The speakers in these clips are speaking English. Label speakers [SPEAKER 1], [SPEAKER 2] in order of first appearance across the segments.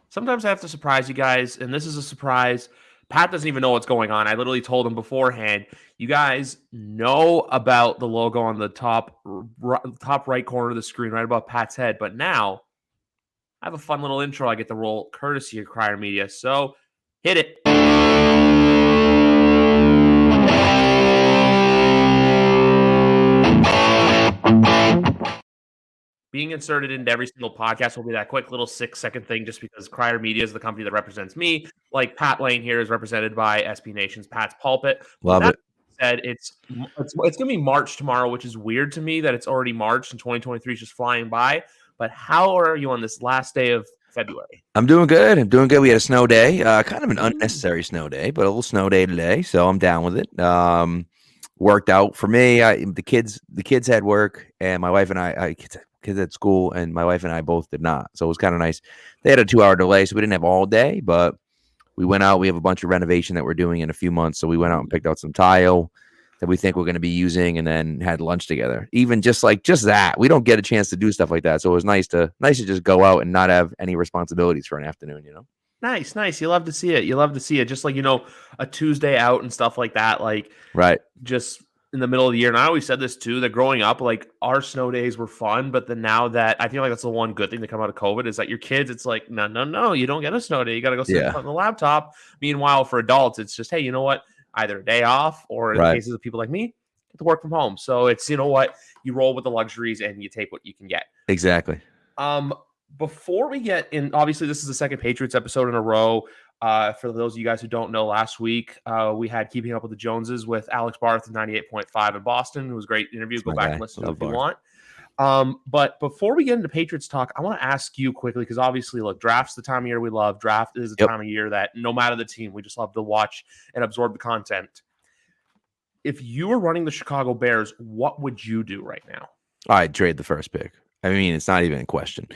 [SPEAKER 1] Sometimes I have to surprise you guys, and this is a surprise. Pat doesn't even know what's going on. I literally told him beforehand. You guys know about the logo on the top right corner of the screen, right above Pat's head. But now I have a fun little intro I get to roll, courtesy of Crier Media. So hit it. Being inserted into every single podcast will be that quick little 6-second thing just because Crier Media is the company that represents me. Like Pat Lane here is represented by SB Nation's Pat's Pulpit. With
[SPEAKER 2] Love
[SPEAKER 1] that
[SPEAKER 2] it.
[SPEAKER 1] said, it's going to be March tomorrow, which is weird to me that it's already March and 2023 is just flying by. But how are you on this last day of February?
[SPEAKER 2] I'm doing good. We had a snow day, kind of an
[SPEAKER 1] Mm.
[SPEAKER 2] unnecessary snow day, but a little snow day today, so I'm down with it. Worked out for me. The kids had work, and my wife and kids at school, and my wife and I both did not. So it was kind of nice. They had a 2-hour delay, so we didn't have all day, but we went out. We have a bunch of renovation that we're doing in a few months, so we went out and picked out some tile that we think we're going to be using, and then had lunch together. Even just that, we don't get a chance to do stuff like that. So it was nice to just go out and not have any responsibilities for an afternoon.
[SPEAKER 1] Nice. You love to see it. Just like, a Tuesday out and stuff like that. Like,
[SPEAKER 2] Right.
[SPEAKER 1] just in the middle of the year. And I always said this too, that growing up, like our snow days were fun. But then now that I feel like that's the one good thing to come out of COVID is that your kids, it's like, no, you don't get a snow day. You got to go sit in
[SPEAKER 2] Yeah.
[SPEAKER 1] front of the laptop. Meanwhile, for adults, it's just, hey, you know what? Either a day off or in
[SPEAKER 2] Right.
[SPEAKER 1] cases of people like me, get to work from home. So it's, you know what? You roll with the luxuries and you take what you can get.
[SPEAKER 2] Exactly.
[SPEAKER 1] Before we get in, obviously, this is the second Patriots episode in a row. For those of you guys who don't know, last week we had Keeping Up with the Joneses with Alex Barth of 98.5 in Boston. It was a great interview. Go back and listen to it if you want. But before we get into Patriots talk, I want to ask you quickly, because obviously, look, draft's the time of year we love. Draft is the time of year that no matter the team, we just love to watch and absorb the content. If you were running the Chicago Bears, what would you do right now?
[SPEAKER 2] I'd trade the first pick. I mean, it's not even a question.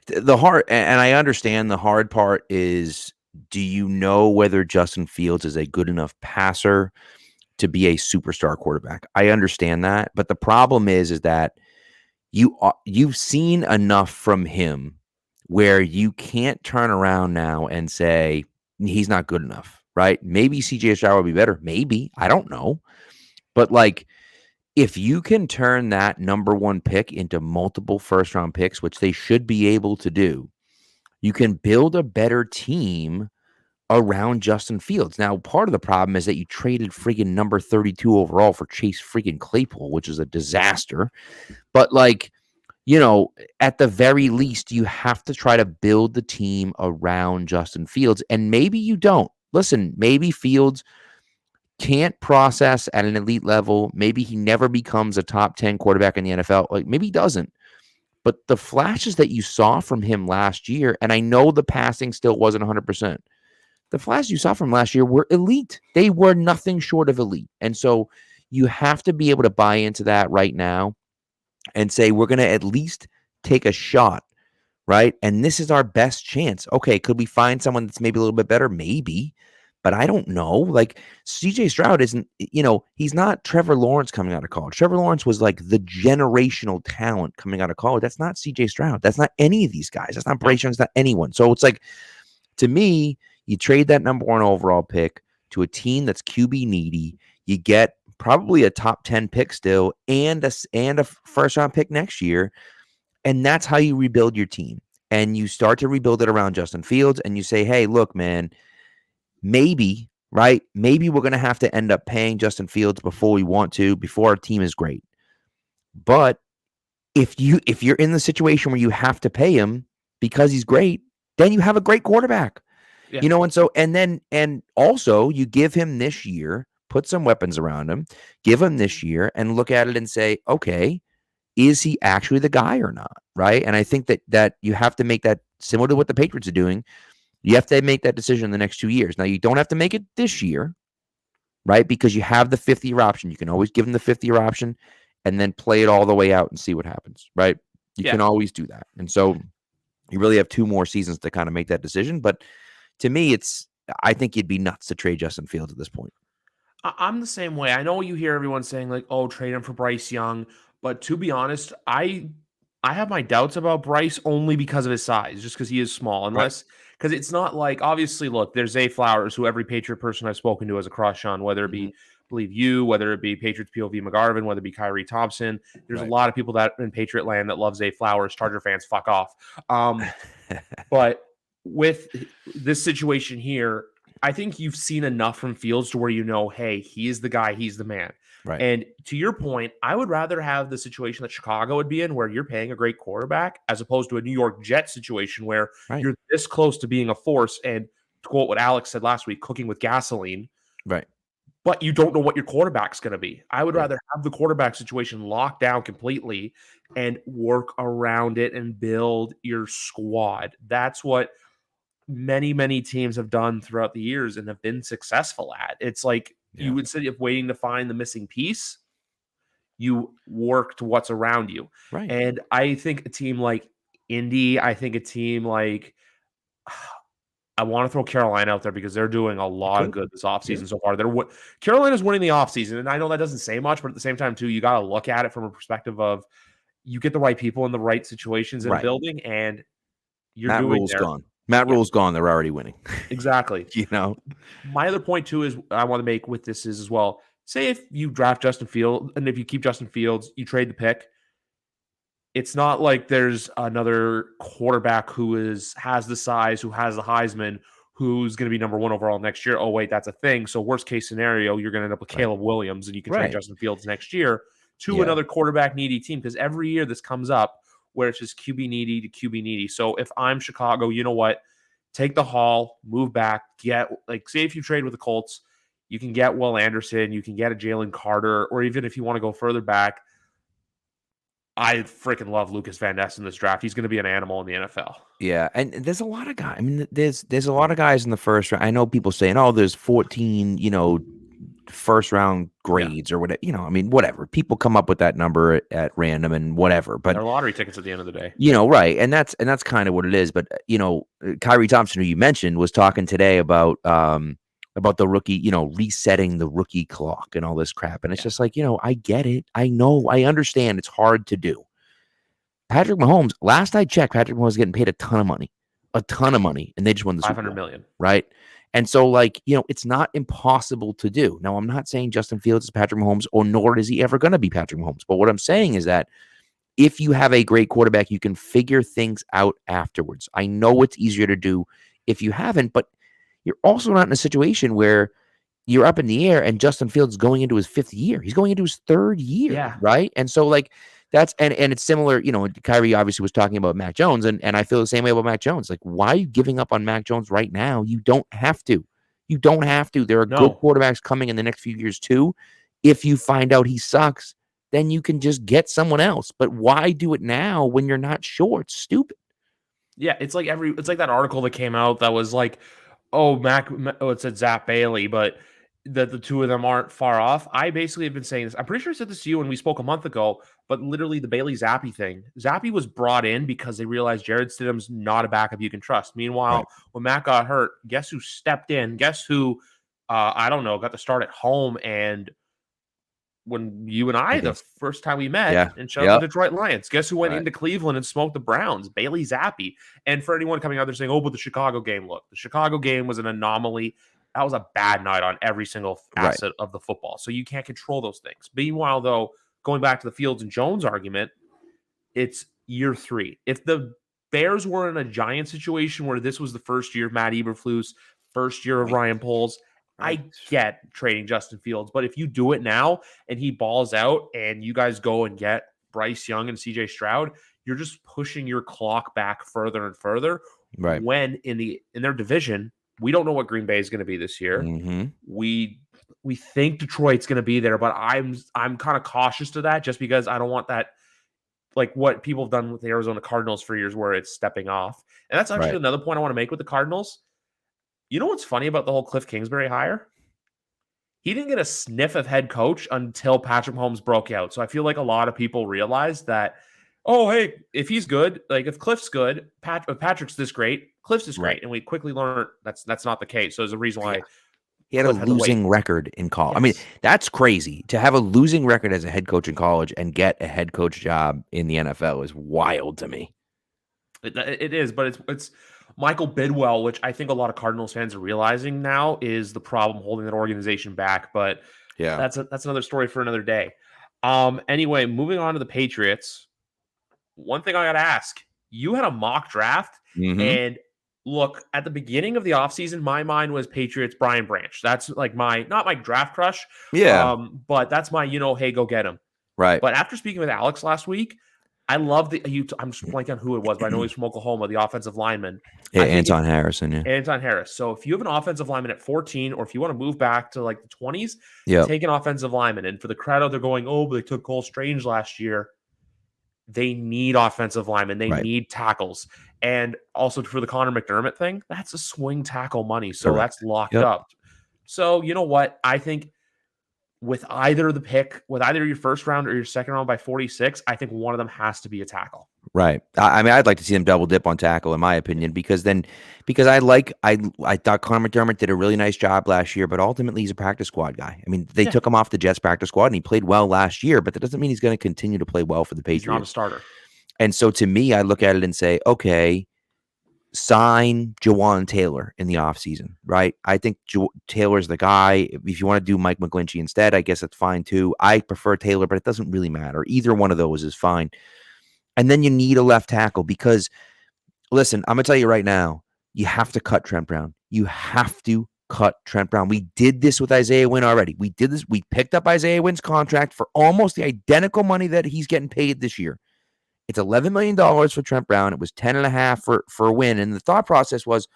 [SPEAKER 2] The hard, and I understand the hard part is, do you know whether Justin Fields is a good enough passer to be a superstar quarterback? I understand that, but the problem is that you've seen enough from him where you can't turn around now and say he's not good enough, right? Maybe CJ Stroud would be better. Maybe. I don't know. But if you can turn that number one pick into multiple first round picks, which they should be able to do, you can build a better team around Justin Fields. Now, part of the problem is that you traded freaking number 32 overall for Chase freaking Claypool, which is a disaster. But at the very least, you have to try to build the team around Justin Fields. And maybe you don't. Listen, maybe Fields can't process at an elite level. Maybe he never becomes a top 10 quarterback in the NFL. Maybe he doesn't. But the flashes that you saw from him last year, and I know the passing still wasn't 100%. The flashes you saw from last year were elite. They were nothing short of elite. And so you have to be able to buy into that right now and say, we're going to at least take a shot, right? And this is our best chance. Okay, could we find someone that's maybe a little bit better? Maybe. But I don't know. CJ Stroud isn't, he's not Trevor Lawrence coming out of college. Trevor Lawrence was like the generational talent coming out of college. That's not CJ Stroud. That's not any of these guys. That's not Bryce Young. It's not anyone. So it's like, to me, you trade that number one overall pick to a team that's QB needy. You get probably a top 10 pick still and a first round pick next year. And that's how you rebuild your team. And you start to rebuild it around Justin Fields. And you say, hey, look, man, maybe we're going to have to end up paying Justin Fields before we want to, before our team is great. But if you're in the situation where you have to pay him because he's great, then you have a great quarterback.
[SPEAKER 1] Yeah.
[SPEAKER 2] And also you give him this year, put some weapons around him, give him this year, and look at it and say, okay, is he actually the guy or not? Right. And I think that you have to make that similar to what the Patriots are doing. You have to make that decision in the next 2 years. Now, you don't have to make it this year, right? Because you have the 50-year option. You can always give him the 50-year option and then play it all the way out and see what happens, right? You can always do that. And so you really have 2 more seasons to kind of make that decision. But to me, I think you'd be nuts to trade Justin Fields at this point.
[SPEAKER 1] I'm the same way. I know you hear everyone saying like, oh, trade him for Bryce Young. But to be honest, I I have my doubts about Bryce only because of his size, just because he is small.
[SPEAKER 2] Right.
[SPEAKER 1] Unless, because it's not like, obviously, look, there's Zay Flowers, who every Patriot person I've spoken to has a crush on, whether it
[SPEAKER 2] Mhm.
[SPEAKER 1] be, believe you, whether it be Patriots POV McGarvin, whether it be Kyrie Thompson. There's a
[SPEAKER 2] Right.
[SPEAKER 1] lot of people that in Patriot land that love Zay Flowers. Charger fans, fuck off. But with this situation here, I think you've seen enough from Fields to where you know, hey, he is the guy, he's the man.
[SPEAKER 2] Right.
[SPEAKER 1] And to your point, I would rather have the situation that Chicago would be in where you're paying a great quarterback as opposed to a New York Jets situation where
[SPEAKER 2] Right.
[SPEAKER 1] you're this close to being a force and, to quote what Alex said last week, cooking with gasoline,
[SPEAKER 2] Right.
[SPEAKER 1] but you don't know what your quarterback's going to be. I would
[SPEAKER 2] Yeah.
[SPEAKER 1] rather have the quarterback situation locked down completely and work around it and build your squad. That's what many teams have done throughout the years and have been successful at. It's like
[SPEAKER 2] Yeah.
[SPEAKER 1] you, instead of waiting to find the missing piece, you work to what's around you.
[SPEAKER 2] Right.
[SPEAKER 1] And I think a team like Indy, I think a team like, I want to throw Carolina out there because they're doing a
[SPEAKER 2] You
[SPEAKER 1] lot of
[SPEAKER 2] could.
[SPEAKER 1] good this
[SPEAKER 2] Yeah.
[SPEAKER 1] offseason so far. Carolina's winning the offseason, and I know that doesn't say much, but at the same time, too, you got to look at it from a perspective of you get the right people in the right situations in a
[SPEAKER 2] Right.
[SPEAKER 1] building, and you're
[SPEAKER 2] Matt
[SPEAKER 1] doing
[SPEAKER 2] Rule's
[SPEAKER 1] there.
[SPEAKER 2] gone. Matt
[SPEAKER 1] Yeah,
[SPEAKER 2] Rule's gone. They're already winning.
[SPEAKER 1] exactly.
[SPEAKER 2] You know?
[SPEAKER 1] My other point too is I want to make with this is as well. Say if you draft Justin Fields and if you keep Justin Fields, you trade the pick. It's not like there's another quarterback who has the size, who has the Heisman, who's going to be number one overall next year. Oh wait, that's a thing. So worst case scenario, you're going to end up with
[SPEAKER 2] Right.
[SPEAKER 1] Caleb Williams, and you can trade
[SPEAKER 2] Right.
[SPEAKER 1] Justin Fields next year to
[SPEAKER 2] Yeah.
[SPEAKER 1] another quarterback needy team because every year this comes up where it's just QB needy to QB needy. So if I'm Chicago, you know what? Take the haul, move back, get like say if you trade with the Colts, you can get Will Anderson, you can get a Jalen Carter, or even if you want to go further back, I freaking love Lucas Van Ness in this draft. He's going to be an animal in the NFL.
[SPEAKER 2] Yeah, and there's a lot of guys. I mean, there's a lot of guys in the first round. I know people saying, "Oh, there's 14, first round
[SPEAKER 1] Yeah,
[SPEAKER 2] grades or whatever." I mean, whatever. People come up with that number at random and whatever. But
[SPEAKER 1] they're lottery tickets at the end of the day.
[SPEAKER 2] right, and that's kind of what it is. But Kyrie Thompson, who you mentioned, was talking today about the rookie, resetting the rookie clock and all this crap. And it's
[SPEAKER 1] Yeah,
[SPEAKER 2] just like, I get it. I know, I understand it's hard to do. Patrick Mahomes, last I checked, Patrick Mahomes was getting paid a ton of money, and they just won the Super
[SPEAKER 1] 500
[SPEAKER 2] Bowl,
[SPEAKER 1] million.
[SPEAKER 2] right? And so, like, it's not impossible to do. Now, I'm not saying Justin Fields is Patrick Mahomes, or nor is he ever going to be Patrick Mahomes. But what I'm saying is that if you have a great quarterback, you can figure things out afterwards. I know it's easier to do if you haven't, but you're also not in a situation where you're up in the air and Justin Fields is going into his 5th year. He's going into his 3rd year,
[SPEAKER 1] Yeah,
[SPEAKER 2] right? And so like that's and it's similar, Kyrie obviously was talking about Mac Jones and I feel the same way about Mac Jones. Like, why are you giving up on Mac Jones right now? You don't have to. You don't have to. There are good
[SPEAKER 1] no.
[SPEAKER 2] quarterbacks coming in the next few years too. If you find out he sucks, then you can just get someone else. But why do it now when you're not sure? It's stupid.
[SPEAKER 1] Yeah, it's like that article that came out that was like, oh, it said Zach Bailey, but that the two of them aren't far off. I basically have been saying this. I'm pretty sure I said this to you when we spoke a month ago, but literally the Bailey Zappi thing. Zappi was brought in because they realized Jared Stidham's not a backup you can trust.
[SPEAKER 2] Right.
[SPEAKER 1] Meanwhile, when Matt got hurt, guess who stepped in? Guess who, I don't know, got to start at home and when you and I, the
[SPEAKER 2] Against
[SPEAKER 1] first time we met
[SPEAKER 2] Yeah.
[SPEAKER 1] and showed up the
[SPEAKER 2] Yep.
[SPEAKER 1] Detroit Lions, guess who went
[SPEAKER 2] Right.
[SPEAKER 1] into Cleveland and smoked the Browns? Bailey Zappi. And for anyone coming out there saying, oh, but the Chicago game, look, the Chicago game was an anomaly. That was a bad night on every single
[SPEAKER 2] Right.
[SPEAKER 1] facet of the football. So you can't control those things. Meanwhile, though, going back to the Fields and Jones argument, it's year 3. If the Bears were in a giant situation where this was the first year of Matt Eberflus, first year of
[SPEAKER 2] Right.
[SPEAKER 1] Ryan Poles,
[SPEAKER 2] Right.
[SPEAKER 1] I get trading Justin Fields. But if you do it now and he balls out and you guys go and get Bryce Young and CJ Stroud, you're just pushing your clock back further and further.
[SPEAKER 2] Right.
[SPEAKER 1] When in their division, we don't know what Green Bay is going to be this year.
[SPEAKER 2] Mm-hmm.
[SPEAKER 1] We think Detroit's going to be there, but I'm kind of cautious to that just because I don't want that, like what people have done with the Arizona Cardinals for years where it's stepping off. And that's actually
[SPEAKER 2] Right.
[SPEAKER 1] another point I want to make with the Cardinals. You know what's funny about the whole Cliff Kingsbury hire? He didn't get a sniff of head coach until Patrick Mahomes broke out. So I feel like a lot of people realized that, oh, hey, if he's good, like if Cliff's good, if Patrick's this great, Cliff's this
[SPEAKER 2] Right.
[SPEAKER 1] great. And we quickly learned that's not the case. So there's a reason why
[SPEAKER 2] Yeah. He had a
[SPEAKER 1] Cliff had to wait.
[SPEAKER 2] losing record in college. I mean,
[SPEAKER 1] Yes.
[SPEAKER 2] that's crazy. To have a losing record as a head coach in college and get a head coach job in the NFL is wild to me.
[SPEAKER 1] It is, but it's Michael Bidwell, which I think a lot of Cardinals fans are realizing now is the problem holding that organization back. But
[SPEAKER 2] Yeah.
[SPEAKER 1] that's another story for another day. Anyway, moving on to the Patriots. One thing I got to ask: you had a mock draft,
[SPEAKER 2] Mm-hmm.
[SPEAKER 1] and look at the beginning of the offseason, my mind was Patriots Brian Branch. That's like my not my draft crush,
[SPEAKER 2] Yeah.
[SPEAKER 1] but that's my hey, go get him.
[SPEAKER 2] Right.
[SPEAKER 1] But after speaking with Alex last week, I love I'm just blanking on who it was, but I know he's from Oklahoma, the offensive lineman.
[SPEAKER 2] Yeah,
[SPEAKER 1] I think
[SPEAKER 2] Anton Harrison. Yeah.
[SPEAKER 1] Anton Harris. So if you have an offensive lineman at 14, or if you want to move back to like the 20s,
[SPEAKER 2] Yep.
[SPEAKER 1] take an offensive lineman. And for the crowd out there going, oh, but they took Cole Strange last year. They need offensive linemen. They
[SPEAKER 2] Right.
[SPEAKER 1] need tackles. And also for the Connor McDermott thing, that's a swing tackle money. So
[SPEAKER 2] Correct.
[SPEAKER 1] that's locked
[SPEAKER 2] Yep.
[SPEAKER 1] up. So you know what? I think with either your first round or your second round by 46, I think one of them has to be a tackle.
[SPEAKER 2] Right. I mean, I'd like to see them double dip on tackle, in my opinion, because I thought Connor McDermott did a really nice job last year, but ultimately he's a practice squad guy. I mean, they took him off the Jets practice squad and he played well last year, but that doesn't mean he's going to continue to play well for the Patriots.
[SPEAKER 1] He's not a starter.
[SPEAKER 2] And so to me, I look at it and say, okay, sign Jawan Taylor in the offseason, right? I think Taylor's the guy. If you want to do Mike McGlinchey instead, I guess that's fine too. I prefer Taylor, but it doesn't really matter. Either one of those is fine. And then you need a left tackle because, listen, I'm going to tell you right now, you have to cut Trent Brown. You have to cut Trent Brown. We did this with Isaiah Wynn already. We did this. We picked up Isaiah Wynn's contract for almost the identical money that he's getting paid this year. It's $11 million for Trent Brown. It was 10.5 for Wynn. And the thought process was,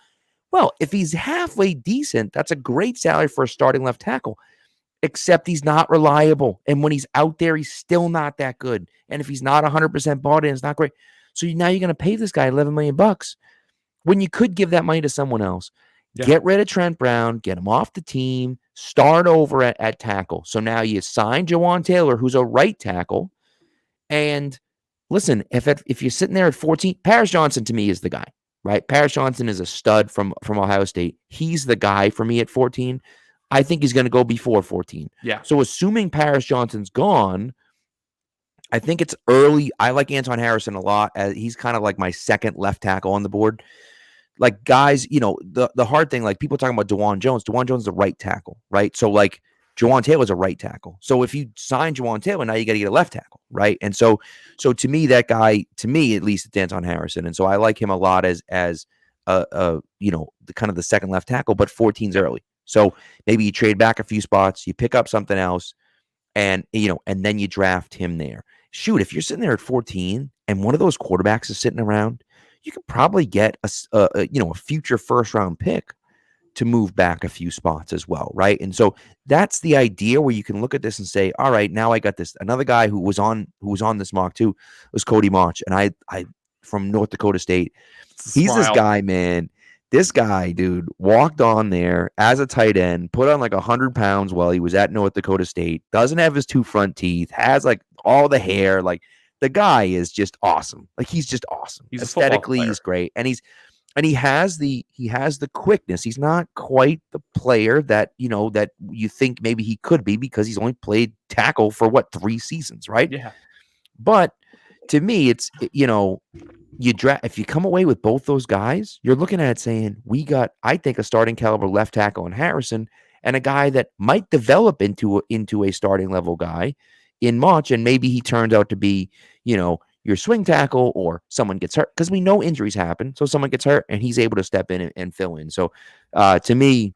[SPEAKER 2] well, if he's halfway decent, that's a great salary for a starting left tackle. Except he's not reliable. And when he's out there, he's still not that good. And if he's not 100% bought in, it's not great. So now you're going to pay this guy $11 million when you could give that money to someone else. Yeah. Get rid of Trent Brown, get him off the team, start over at tackle. So now you sign Jawan Taylor, who's a right tackle. And listen, if you're sitting there at 14, Paris Johnson to me is the guy, right? Paris Johnson is a stud from Ohio State. He's the guy for me at 14. I think he's going to go before 14.
[SPEAKER 1] Yeah.
[SPEAKER 2] So assuming Paris Johnson's gone, I think it's early. I like Anton Harrison a lot. He's kind of like my second left tackle on the board. Like guys, the hard thing, like people talking about DeJuan Jones. DeJuan Jones is a right tackle, right? So like Jawan Taylor's a right tackle. So if you sign Jawan Taylor, now you got to get a left tackle, right? And so to me, that guy, to me at least, it's Anton Harrison, and so I like him a lot as the kind of the second left tackle. But 14's early. So maybe you trade back a few spots, you pick up something else, and then you draft him there. Shoot, if you're sitting there at 14 and one of those quarterbacks is sitting around, you could probably get a future first round pick to move back a few spots as well, right? And so that's the idea where you can look at this and say, all right, now I got this. Another guy who was on this mock too was Cody Mauch, and I from North Dakota State. He's this guy, man. This guy, dude, walked on there as a tight end, put on like 100 pounds while he was at North Dakota State, doesn't have his two front teeth, has like all the hair. Like the guy is just awesome. Like he's just awesome.
[SPEAKER 1] He's
[SPEAKER 2] aesthetically, he's great. And he has the quickness. He's not quite the player that you think maybe he could be because he's only played tackle for 3 seasons, right?
[SPEAKER 1] Yeah.
[SPEAKER 2] But to me, it's if you come away with both those guys, you're looking at it saying, we got, I think, a starting caliber left tackle in Harrison and a guy that might develop into a starting level guy in Mauch, and maybe he turns out to be, your swing tackle, or someone gets hurt, because we know injuries happen. So someone gets hurt and he's able to step in and fill in. So to me,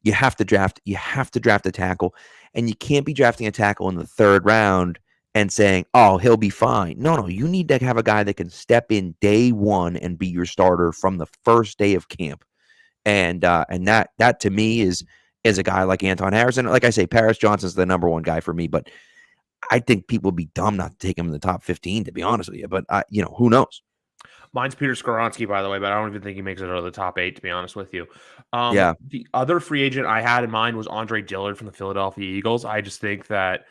[SPEAKER 2] you have to draft a tackle, and you can't be drafting a tackle in the 3rd round and saying, oh, he'll be fine. No, you need to have a guy that can step in day one and be your starter from the first day of camp. And that to me is a guy like Anton Harrison. Like I say, Paris Johnson's the number one guy for me, but I think people would be dumb not to take him in the top 15, to be honest with you. But who knows?
[SPEAKER 1] Mine's Peter Skoronski, by the way, but I don't even think he makes it out of the top 8, to be honest with you.
[SPEAKER 2] Yeah.
[SPEAKER 1] The other free agent I had in mind was Andre Dillard from the Philadelphia Eagles. I just think that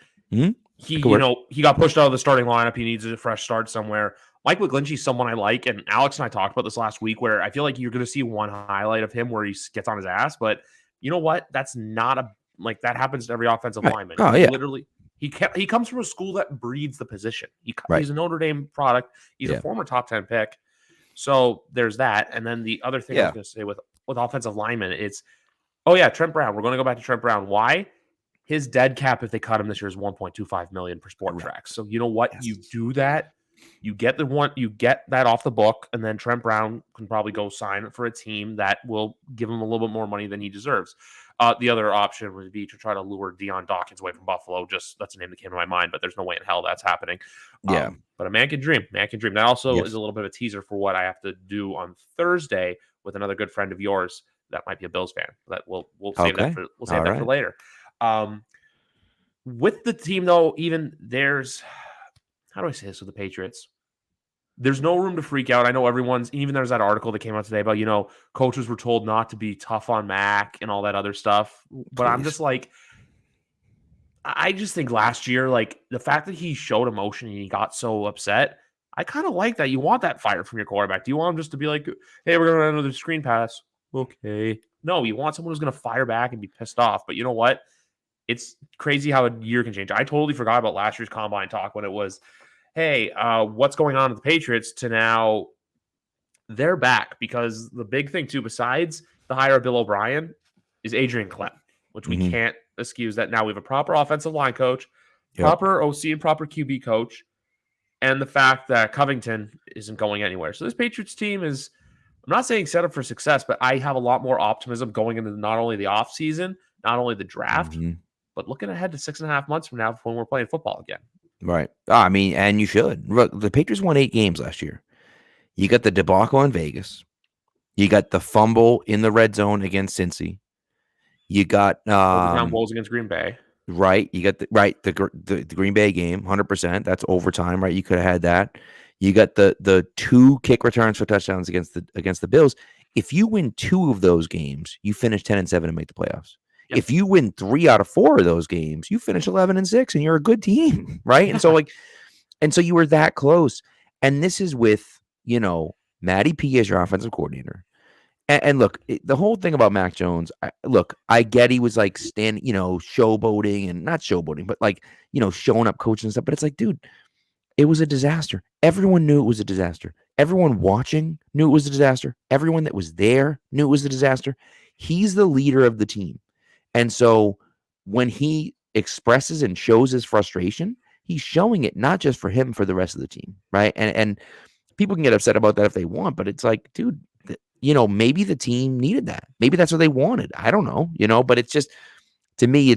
[SPEAKER 1] he got pushed out of the starting lineup. He needs a fresh start somewhere. Mike McGlinchey's someone I like, and Alex and I talked about this last week, where I feel like you're going to see one highlight of him where he gets on his ass, but You know what? That's not that happens to every offensive
[SPEAKER 2] Right.
[SPEAKER 1] lineman.
[SPEAKER 2] Oh,
[SPEAKER 1] He
[SPEAKER 2] yeah.
[SPEAKER 1] literally he comes from a school that breeds the position.
[SPEAKER 2] Right.
[SPEAKER 1] He's a Notre Dame product. He's a
[SPEAKER 2] Yeah.
[SPEAKER 1] former top 10 pick. So there's that. And then the other thing I was
[SPEAKER 2] Yeah.
[SPEAKER 1] going to say with offensive linemen, it's Trent Brown. We're going to go back to Trent Brown. Why? His dead cap, if they cut him this year, is $1.25 million for Sport Track. So you know what?
[SPEAKER 2] Yes.
[SPEAKER 1] You do that. You get that off the book, and then Trent Brown can probably go sign for a team that will give him a little bit more money than he deserves. The other option would be to try to lure Deion Dawkins away from Buffalo. Just that's a name that came to my mind, but there's no way in hell that's happening.
[SPEAKER 2] Yeah.
[SPEAKER 1] But a man can dream. Man can dream. That also
[SPEAKER 2] Yes.
[SPEAKER 1] is a little bit of a teaser for what I have to do on Thursday with another good friend of yours that might be a Bills fan. That we'll save that for later. With the team though, even there's how do I say this with the Patriots? There's no room to freak out. I know there's that article that came out today about, coaches were told not to be tough on Mac and all that other stuff. But I'm just like, I just think last year, the fact that he showed emotion and he got so upset, I kind of like that. You want that fire from your quarterback. Do you want him just to be like, hey, we're going to run another screen pass? Okay. No, you want someone who's going to fire back and be pissed off. But you know what? It's crazy how a year can change. I totally forgot about last year's combine talk when it was, hey, what's going on with the Patriots, to now they're back, because the big thing too, besides the hire of Bill O'Brien, is Adrian Clem, which we can't excuse that. Now we have a proper offensive line coach, proper OC and proper QB coach, and the fact that Covington isn't going anywhere. So this Patriots team is, I'm not saying set up for success, but I have a lot more optimism going into not only the offseason, not only the draft, but looking ahead to 6.5 months from now when we're playing football again.
[SPEAKER 2] Right. I mean, and you should. Look, the Patriots won 8 games last year. You got the debacle in Vegas. You got the fumble in the red zone against Cincy. You got
[SPEAKER 1] overtime goals against Green Bay.
[SPEAKER 2] Right. You got the Green Bay game, 100%. That's overtime, right? You could have had that. You got the 2 kick returns for touchdowns against the Bills. If you win 2 of those games, you finish 10-7 and make the playoffs. Yep. If you win 3 out of 4 of those games, you finish 11-6 and you're a good team, right? And so you were that close. And this is with, Matty P as your offensive coordinator. And look, the whole thing about Mac Jones, I get he was showboating, and not showboating, but showing up coaching and stuff. But it's like, dude, it was a disaster. Everyone knew it was a disaster. Everyone watching knew it was a disaster. Everyone that was there knew it was a disaster. He's the leader of the team. And so when he expresses and shows his frustration, he's showing it not just for him, for the rest of the team, right? And people can get upset about that if they want, but it's like, dude, maybe the team needed that. Maybe that's what they wanted. I don't know, but it's just, to me,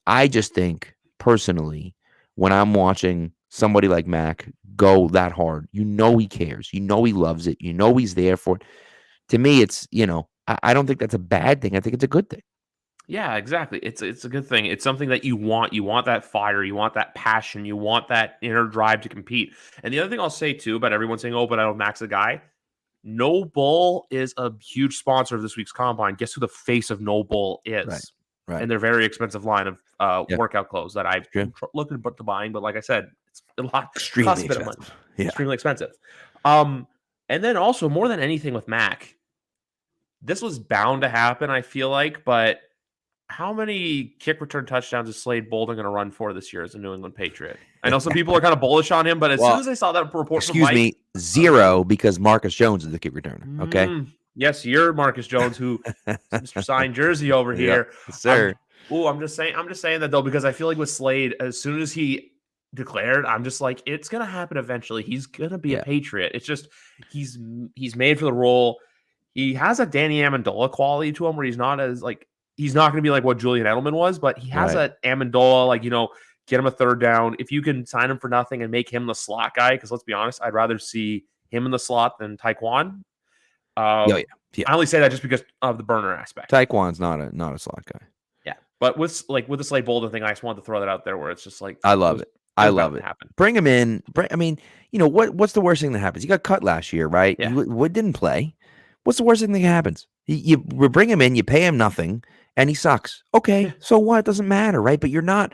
[SPEAKER 2] I just think personally, when I'm watching somebody like Mac go that hard, he cares, he loves it, he's there for it. To me, it's, I don't think that's a bad thing. I think it's a good thing.
[SPEAKER 1] Yeah, exactly. It's a good thing. It's something that you want. You want that fire. You want that passion. You want that inner drive to compete. And the other thing I'll say too about everyone saying, "Oh, but I don't Mac's a guy." No Bull is a huge sponsor of this week's combine. Guess who the face of No Bull is?
[SPEAKER 2] Right.
[SPEAKER 1] And their very expensive line of workout clothes that I've looking to buying, but like I said, it's a lot.
[SPEAKER 2] Extremely expensive. Yeah.
[SPEAKER 1] Extremely expensive. And then also more than anything with Mac, this was bound to happen, I feel like, but how many kick return touchdowns is Slade Bolden going to run for this year as a New England Patriot? I know some people are kind of bullish on him, but as soon as I saw that report from Mike...
[SPEAKER 2] 0, because Marcus Jones is the kick returner, okay?
[SPEAKER 1] Yes, you're Marcus Jones, who Mr. Signed Jersey over here.
[SPEAKER 2] Yes, sir.
[SPEAKER 1] I'm just saying that, though, because I feel like with Slade, as soon as he declared, I'm just like, it's going to happen eventually. He's going to be a Patriot. It's just, he's made for the role. He has a Danny Amendola quality to him where he's not as, he's not going to be like what Julian Edelman was, but he has a Amendola, get him a third down. If you can sign him for nothing and make him the slot guy, because let's be honest, I'd rather see him in the slot than Taekwon. I only say that just because of the burner aspect.
[SPEAKER 2] Taekwon's not a slot guy.
[SPEAKER 1] Yeah, but with the Slade Bolden thing, I just wanted to throw that out there where it's just like,
[SPEAKER 2] I love it. I love it. Bring him in. I mean, what's the worst thing that happens? He got cut last year, right?
[SPEAKER 1] Yeah.
[SPEAKER 2] He didn't play. What's the worst thing that happens? You bring him in, you pay him nothing, and he sucks. Okay, so what? It doesn't matter, right? But you're not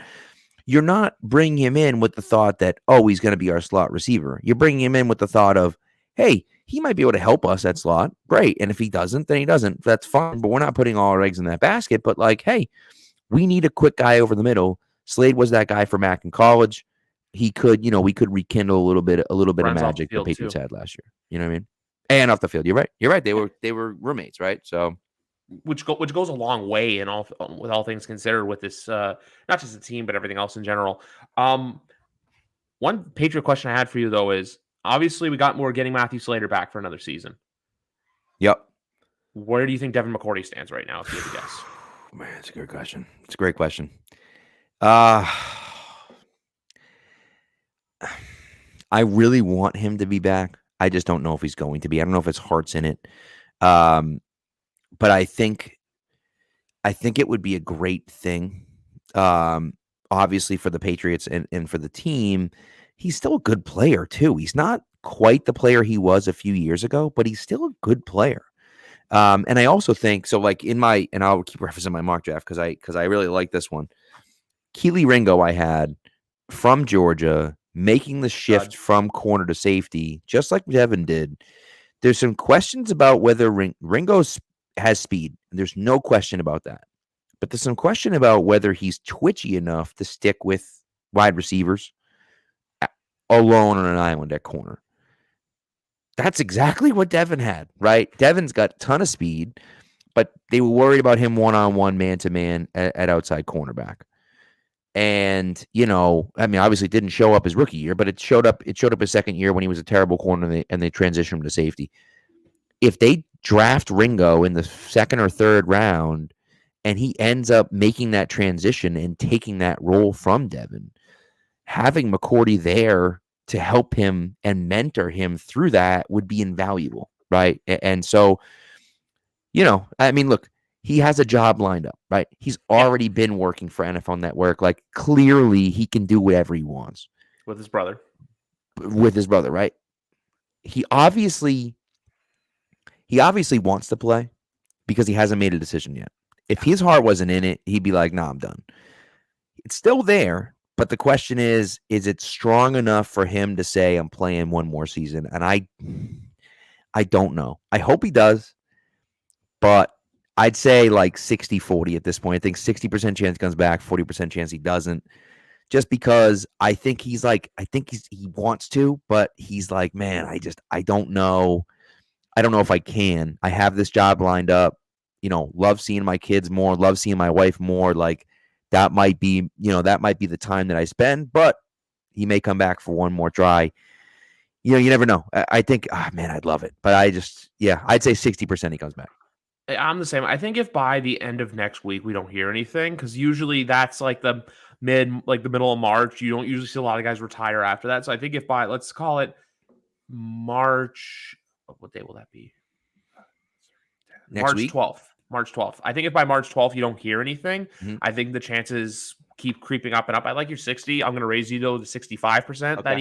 [SPEAKER 2] bringing him in with the thought that, oh, he's going to be our slot receiver. You're bringing him in with the thought of, hey, he might be able to help us at slot. Great. And if he doesn't, then he doesn't. That's fine. But we're not putting all our eggs in that basket. But like, hey, we need a quick guy over the middle. Slade was that guy for Mac in college. He could, we could rekindle a little bit of
[SPEAKER 1] Runs off the
[SPEAKER 2] magic the
[SPEAKER 1] field
[SPEAKER 2] Patriots
[SPEAKER 1] too,
[SPEAKER 2] had last year. You know what I mean? And off the field. You're right. You're right. They were roommates, right? So
[SPEAKER 1] which goes a long way in all with all things considered with this, not just the team but everything else in general. One Patriot question I had for you though is obviously we're getting Matthew Slater back for another season.
[SPEAKER 2] yep.
[SPEAKER 1] Where do you think Devin McCourty stands right now, if you had to guess?
[SPEAKER 2] Man, it's a good question. It's a great question. I really want him to be back. I just don't know if he's going to be. I don't know if his heart's in it. But I think it would be a great thing. Obviously for the Patriots and for the team. He's still a good player too. He's not quite the player he was a few years ago, but he's still a good player. And I also think so. Like and I'll keep referencing my mock draft because I really like this one. Keely Ringo, I had from Georgia, making the shift from corner to safety, just like Devin did. There's some questions about whether Ringo has speed. There's no question about that. But there's some question about whether he's twitchy enough to stick with wide receivers alone on an island at corner. That's exactly what Devin had, right? Devin's got a ton of speed, but they were worried about him one-on-one, man-to-man at outside cornerback. And, obviously it didn't show up his rookie year, but it showed up his second year when he was a terrible corner and they transitioned him to safety. If they draft Ringo in the second or third round and he ends up making that transition and taking that role from Devin, having McCourty there to help him and mentor him through that would be invaluable, right? And so, look, he has a job lined up, right? He's already been working for NFL Network. Like, clearly he can do whatever he wants.
[SPEAKER 1] With his brother,
[SPEAKER 2] right? He obviously wants to play because he hasn't made a decision yet. If his heart wasn't in it, he'd be like, nah, I'm done. It's still there, but the question is it strong enough for him to say, I'm playing one more season? And I don't know. I hope he does, but I'd say like 60-40 at this point. I think 60% chance comes back, 40% chance he doesn't. Just because I think he wants to, but he's like, man, I don't know. I don't know if I can. I have this job lined up. Love seeing my kids more, love seeing my wife more. Like that might be the time that I spend, but he may come back for one more try. You never know. I think, I'd love it. But I'd say 60% he comes back.
[SPEAKER 1] I'm the same. I think if by the end of next week we don't hear anything, because usually that's like the middle of March, you don't usually see a lot of guys retire after that. So I think if by, let's call it March, what day will that be?
[SPEAKER 2] Next week?
[SPEAKER 1] March 12th. I think if by March 12th you don't hear anything,
[SPEAKER 2] Mhm.
[SPEAKER 1] I think the chances keep creeping up and up. I like your 60. I'm going to raise you though to 65% that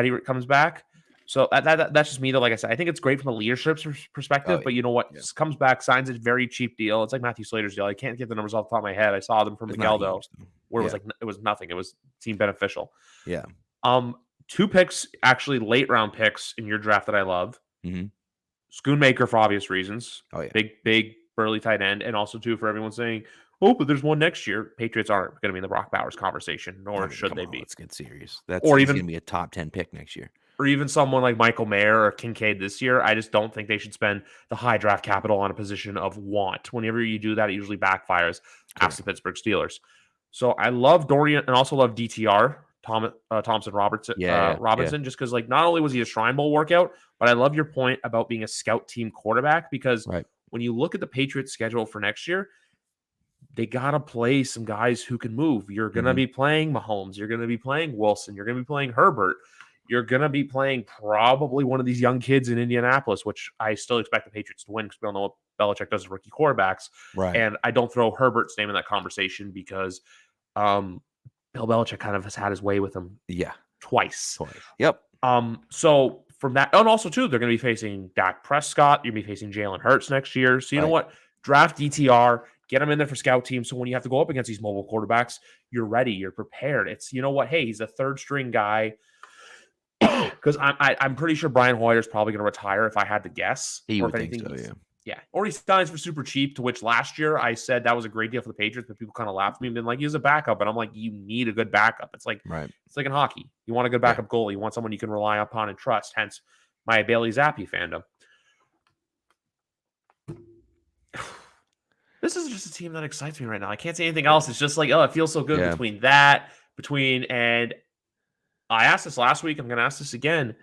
[SPEAKER 1] he comes back. So that's just me though. Like I said, I think it's great from the leadership's perspective, but you know what? Comes back, signs a very cheap deal. It's like Matthew Slater's deal. I can't get the numbers off the top of my head. I saw them from Miguel though, where it was like it was nothing. It was team beneficial.
[SPEAKER 2] Yeah.
[SPEAKER 1] 2 picks, actually late round picks in your draft that I love.
[SPEAKER 2] Mm-hmm.
[SPEAKER 1] Schoonmaker for obvious reasons.
[SPEAKER 2] Oh yeah.
[SPEAKER 1] Big burly tight end, and also too for everyone saying, "Oh, but there's one next year." Patriots aren't going to be in the Brock Bowers conversation, nor should they be.
[SPEAKER 2] Let's get serious. He's
[SPEAKER 1] even
[SPEAKER 2] going to be a top 10 pick next year.
[SPEAKER 1] Or even someone like Michael Mayer or Kincaid this year. I just don't think they should spend the high draft capital on a position of want. Whenever you do that, it usually backfires. Ask the Pittsburgh Steelers. So I love Dorian and also love DTR. Thompson Robinson, just because like not only was he a Shrine Bowl workout, but I love your point about being a scout team quarterback because when you look at the Patriots schedule for next year, they got to play some guys who can move. You're going to be playing Mahomes. You're going to be playing Wilson. You're going to be playing Herbert. You're going to be playing probably one of these young kids in Indianapolis, which I still expect the Patriots to win because we don't know what Belichick does with rookie quarterbacks.
[SPEAKER 2] Right.
[SPEAKER 1] And I don't throw Herbert's name in that conversation because Bill Belichick kind of has had his way with him.
[SPEAKER 2] Yeah.
[SPEAKER 1] Twice.
[SPEAKER 2] Yep.
[SPEAKER 1] So from that, and also too, they're going to be facing Dak Prescott. You're going to be facing Jalen Hurts next year. So you know what? Draft DTR, get him in there for scout team. So when you have to go up against these mobile quarterbacks, you're ready. You're prepared. It's, you know what? Hey, he's a third string guy. because I'm pretty sure Brian Hoyer's probably going to retire if I had to guess.
[SPEAKER 2] You
[SPEAKER 1] Or
[SPEAKER 2] would
[SPEAKER 1] if
[SPEAKER 2] think
[SPEAKER 1] anything,
[SPEAKER 2] so, yeah.
[SPEAKER 1] yeah, or he signs for super cheap. To which last year I said that was a great deal for the Patriots, but people kind of laughed at me and been like, "He's a backup," and I'm like, "You need a good backup." It's like
[SPEAKER 2] Right.
[SPEAKER 1] in hockey. You want a good
[SPEAKER 2] Yeah.
[SPEAKER 1] backup goalie. You want someone you can rely upon and trust. Hence my Bailey Zappi fandom. This is just a team that excites me right now. I can't say anything else. It's just like, oh, it feels so good
[SPEAKER 2] Yeah.
[SPEAKER 1] and I asked this last week. I'm going to ask this again.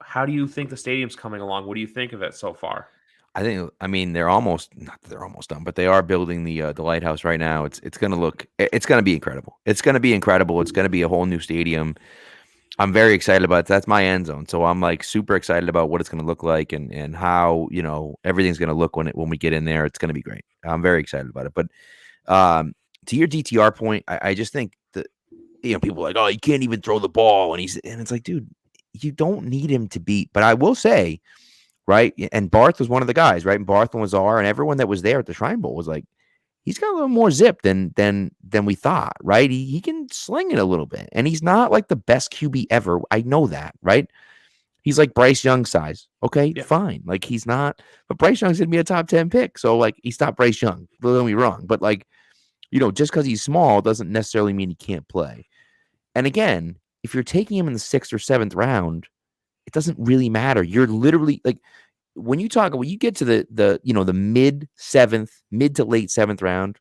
[SPEAKER 1] How do you think the stadium's coming along? What do you think of it so far?
[SPEAKER 2] I mean, they're almost done, but they are building the lighthouse right now. It's gonna be incredible. It's gonna be incredible. It's gonna be a whole new stadium. I'm very excited about it. That's my end zone. So I'm like super excited about what it's gonna look like and how, everything's gonna look when we get in there. It's gonna be great. I'm very excited about it. But to your DTR point, I just think that people are like, oh, he can't even throw the ball, and it's like, dude, you don't need him to beat. But I will say, right? And Barth was one of the guys, right? And Barth and Lazar and everyone that was there at the Shrine Bowl was like, he's got a little more zip than we thought, right? He can sling it a little bit. And he's not like the best QB ever. I know that, right? He's like Bryce Young size. Okay,
[SPEAKER 1] Yeah.
[SPEAKER 2] fine. Like he's not, but Bryce Young's gonna be a top 10 pick. So like he's not Bryce Young. Don't get me wrong. But like, just because he's small doesn't necessarily mean he can't play. And again, if you're taking him in the 6th or 7th round, it doesn't really matter. You're literally like when you get to the mid to late 7th round,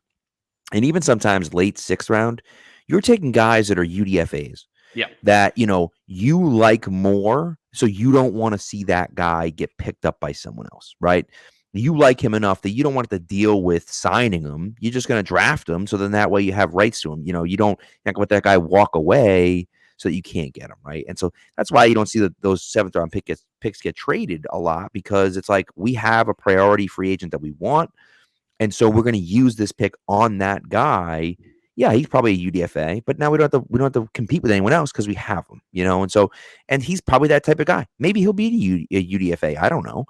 [SPEAKER 2] and even sometimes late 6th round, you're taking guys that are UDFAs.
[SPEAKER 1] Yeah.
[SPEAKER 2] That you like more, so you don't want to see that guy get picked up by someone else, right? You like him enough that you don't want to deal with signing him. You're just going to draft him, so then that way you have rights to him. You don't let that guy walk away so that you can't get him, right? And so that's why you don't see those 7th round picks get traded a lot, because it's like we have a priority free agent that we want, and so we're going to use this pick on that guy. Yeah, he's probably a UDFA, but now we don't have to compete with anyone else because we have him, and he's probably that type of guy. Maybe he'll be a UDFA. I don't know,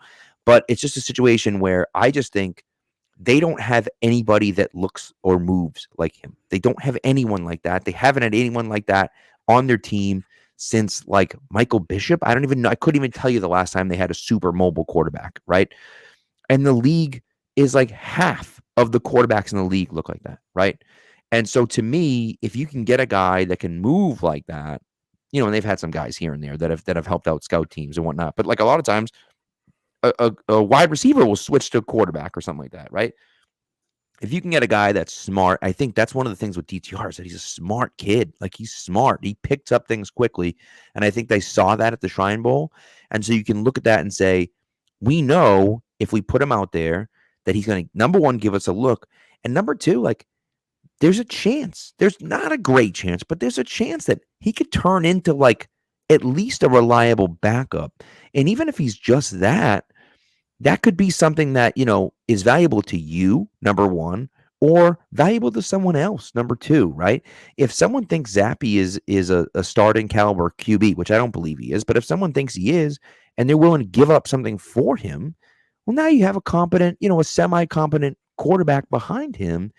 [SPEAKER 2] but it's just a situation where I just think they don't have anybody that looks or moves like him. They don't have anyone like that. They haven't had anyone like that on their team since like Michael Bishop. I don't even know. I couldn't even tell you the last time they had a super mobile quarterback, right? And the league is like half of the quarterbacks in the league look like that, right? And so to me, if you can get a guy that can move like that, and they've had some guys here and there that have helped out scout teams and whatnot, but like a lot of times a wide receiver will switch to a quarterback or something like that, right? If you can get a guy that's smart, I think that's one of the things with DTR is that he's a smart kid. Like he's smart. He picks up things quickly. And I think they saw that at the Shrine Bowl. And so you can look at that and say, we know if we put him out there that he's going to, number one, give us a look. And number two, like there's a chance. There's not a great chance, but there's a chance that he could turn into like at least a reliable backup. And even if he's just that could be something that, is valuable to you, number one, or valuable to someone else, number two, right? If someone thinks Zappi is a starting caliber QB, which I don't believe he is, but if someone thinks he is and they're willing to give up something for him, well, now you have a competent, a semi-competent quarterback behind him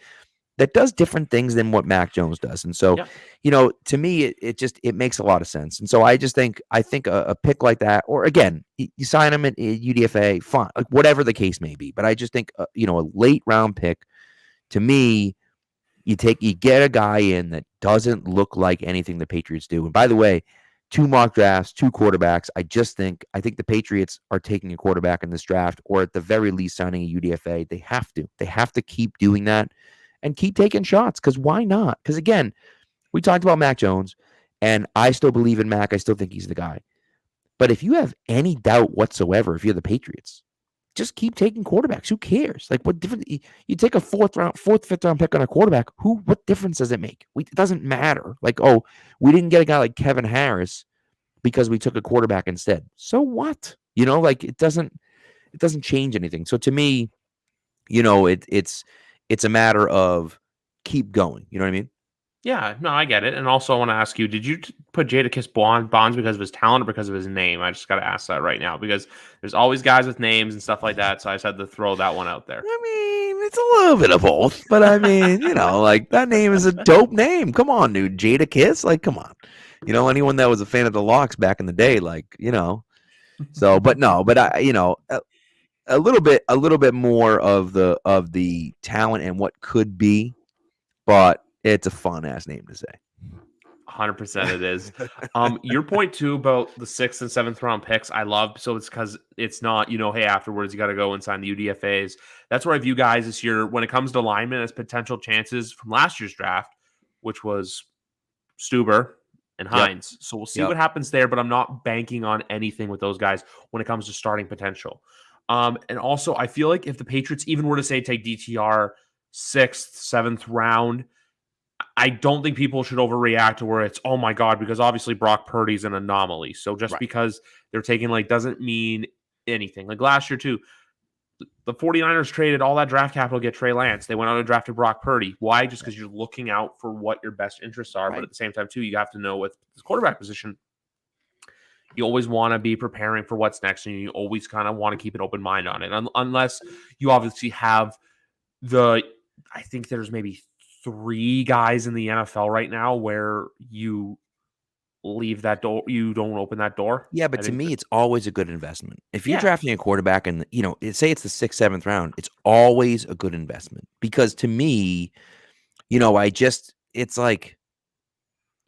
[SPEAKER 2] that does different things than what Mac Jones does. And so, to me, it makes a lot of sense. And so I think a pick like that, or again, you sign him at UDFA, fine, like whatever the case may be. But I just think, a late round pick, to me, you get a guy in that doesn't look like anything the Patriots do. And by the way, 2 mock drafts, 2 quarterbacks. I think the Patriots are taking a quarterback in this draft, or at the very least signing a UDFA. They have to keep doing that. And keep taking shots, because why not? Because again, we talked about Mac Jones, and I still believe in Mac. I still think he's the guy. But if you have any doubt whatsoever, if you're the Patriots, just keep taking quarterbacks. Who cares? Like, what difference? You take a 5th round pick on a quarterback. What difference does it make? It doesn't matter. Like, oh, we didn't get a guy like Kevin Harris because we took a quarterback instead. So what? Like it doesn't change anything. So to me, it's a matter of keep going. You know what I mean?
[SPEAKER 1] Yeah, no, I get it. And also, I want to ask you: did you put Jadakiss Bonds because of his talent or because of his name? I just got to ask that right now because there's always guys with names and stuff like that. So I just had to throw that one out there.
[SPEAKER 2] I mean, it's a little bit of both, but I mean, like that name is a dope name. Come on, dude, Jadakiss. Like, come on. Anyone that was a fan of the Locks back in the day, so, but no, but a little bit more of the talent and what could be, but it's a fun ass name to say.
[SPEAKER 1] 100% it is. Your point too about the 6th and 7th round picks, I love. So it's because it's not, hey, afterwards you got to go and sign the UDFAs. That's where I view guys this year when it comes to linemen as potential chances from last year's draft, which was Stuber and
[SPEAKER 2] Yep.
[SPEAKER 1] Hines. So we'll see
[SPEAKER 2] Yep.
[SPEAKER 1] what happens there, but I'm not banking on anything with those guys when it comes to starting potential. And also, I feel like if the Patriots even were to say take DTR 6th, 7th round, I don't think people should overreact to where it's, oh my God, because obviously Brock Purdy's an anomaly. So just
[SPEAKER 2] Right.
[SPEAKER 1] because they're taking doesn't mean anything. Like last year, too, the 49ers traded all that draft capital to get Trey Lance. They went out and drafted Brock Purdy. Why? Just because you're looking out for what your best interests are.
[SPEAKER 2] Right.
[SPEAKER 1] But at the same time, too, you have to know with this quarterback position, you always want to be preparing for what's next, and you always kind of want to keep an open mind on it. Unless you obviously have I think there's maybe 3 guys in the NFL right now where you leave that door, you don't open that door.
[SPEAKER 2] Yeah, but
[SPEAKER 1] I
[SPEAKER 2] to
[SPEAKER 1] think
[SPEAKER 2] me,
[SPEAKER 1] that,
[SPEAKER 2] it's always a good investment. If you're
[SPEAKER 1] yeah,
[SPEAKER 2] drafting a quarterback and, say it's the 6th, 7th round, it's always a good investment because to me, it's like,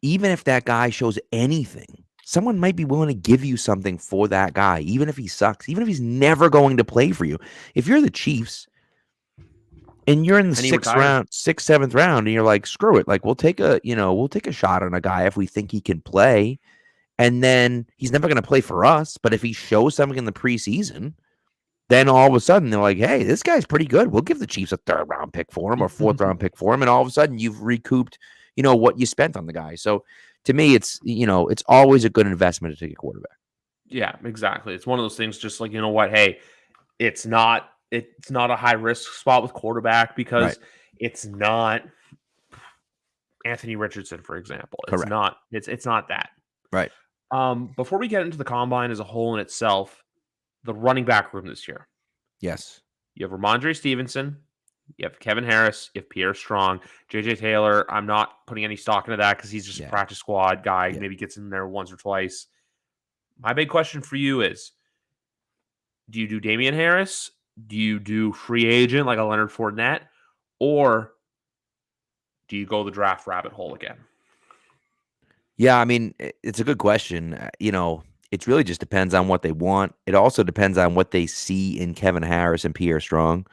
[SPEAKER 2] even if that guy shows anything, someone might be willing to give you something for that guy, even if he sucks, even if he's never going to play for you. If you're the Chiefs and you're in the
[SPEAKER 1] and he
[SPEAKER 2] 6th
[SPEAKER 1] retires.
[SPEAKER 2] round, 6th, 7th round, and you're like, screw it. Like, we'll take a shot on a guy if we think he can play. And then he's never going to play for us. But if he shows something in the preseason, then all of a sudden they're like, hey, this guy's pretty good. We'll give the Chiefs a 3rd round pick for him or 4th round pick for him. And all of a sudden you've recouped, what you spent on the guy. So to me, it's always a good investment to take a quarterback.
[SPEAKER 1] Yeah, exactly. It's one of those things. Just like, what? Hey, it's not a high risk spot with quarterback
[SPEAKER 2] Right.
[SPEAKER 1] because it's not Anthony Richardson, for example. It's
[SPEAKER 2] Correct.
[SPEAKER 1] not. It's not that.
[SPEAKER 2] Right.
[SPEAKER 1] Before we get into the combine as a whole in itself, the running back room this year.
[SPEAKER 2] Yes.
[SPEAKER 1] You have Ramondre Stevenson, you have Kevin Harris, you have Pierre Strong, JJ Taylor. I'm not putting any stock into that because he's just a practice squad guy.
[SPEAKER 2] Yeah.
[SPEAKER 1] Maybe gets in there once or twice. My big question for you is, do you do Damian Harris? Do you do free agent like a Leonard Fournette? Or do you go the draft rabbit hole again?
[SPEAKER 2] Yeah, I mean, it's a good question. It really just depends on what they want. It also depends on what they see in Kevin Harris and Pierre Strong.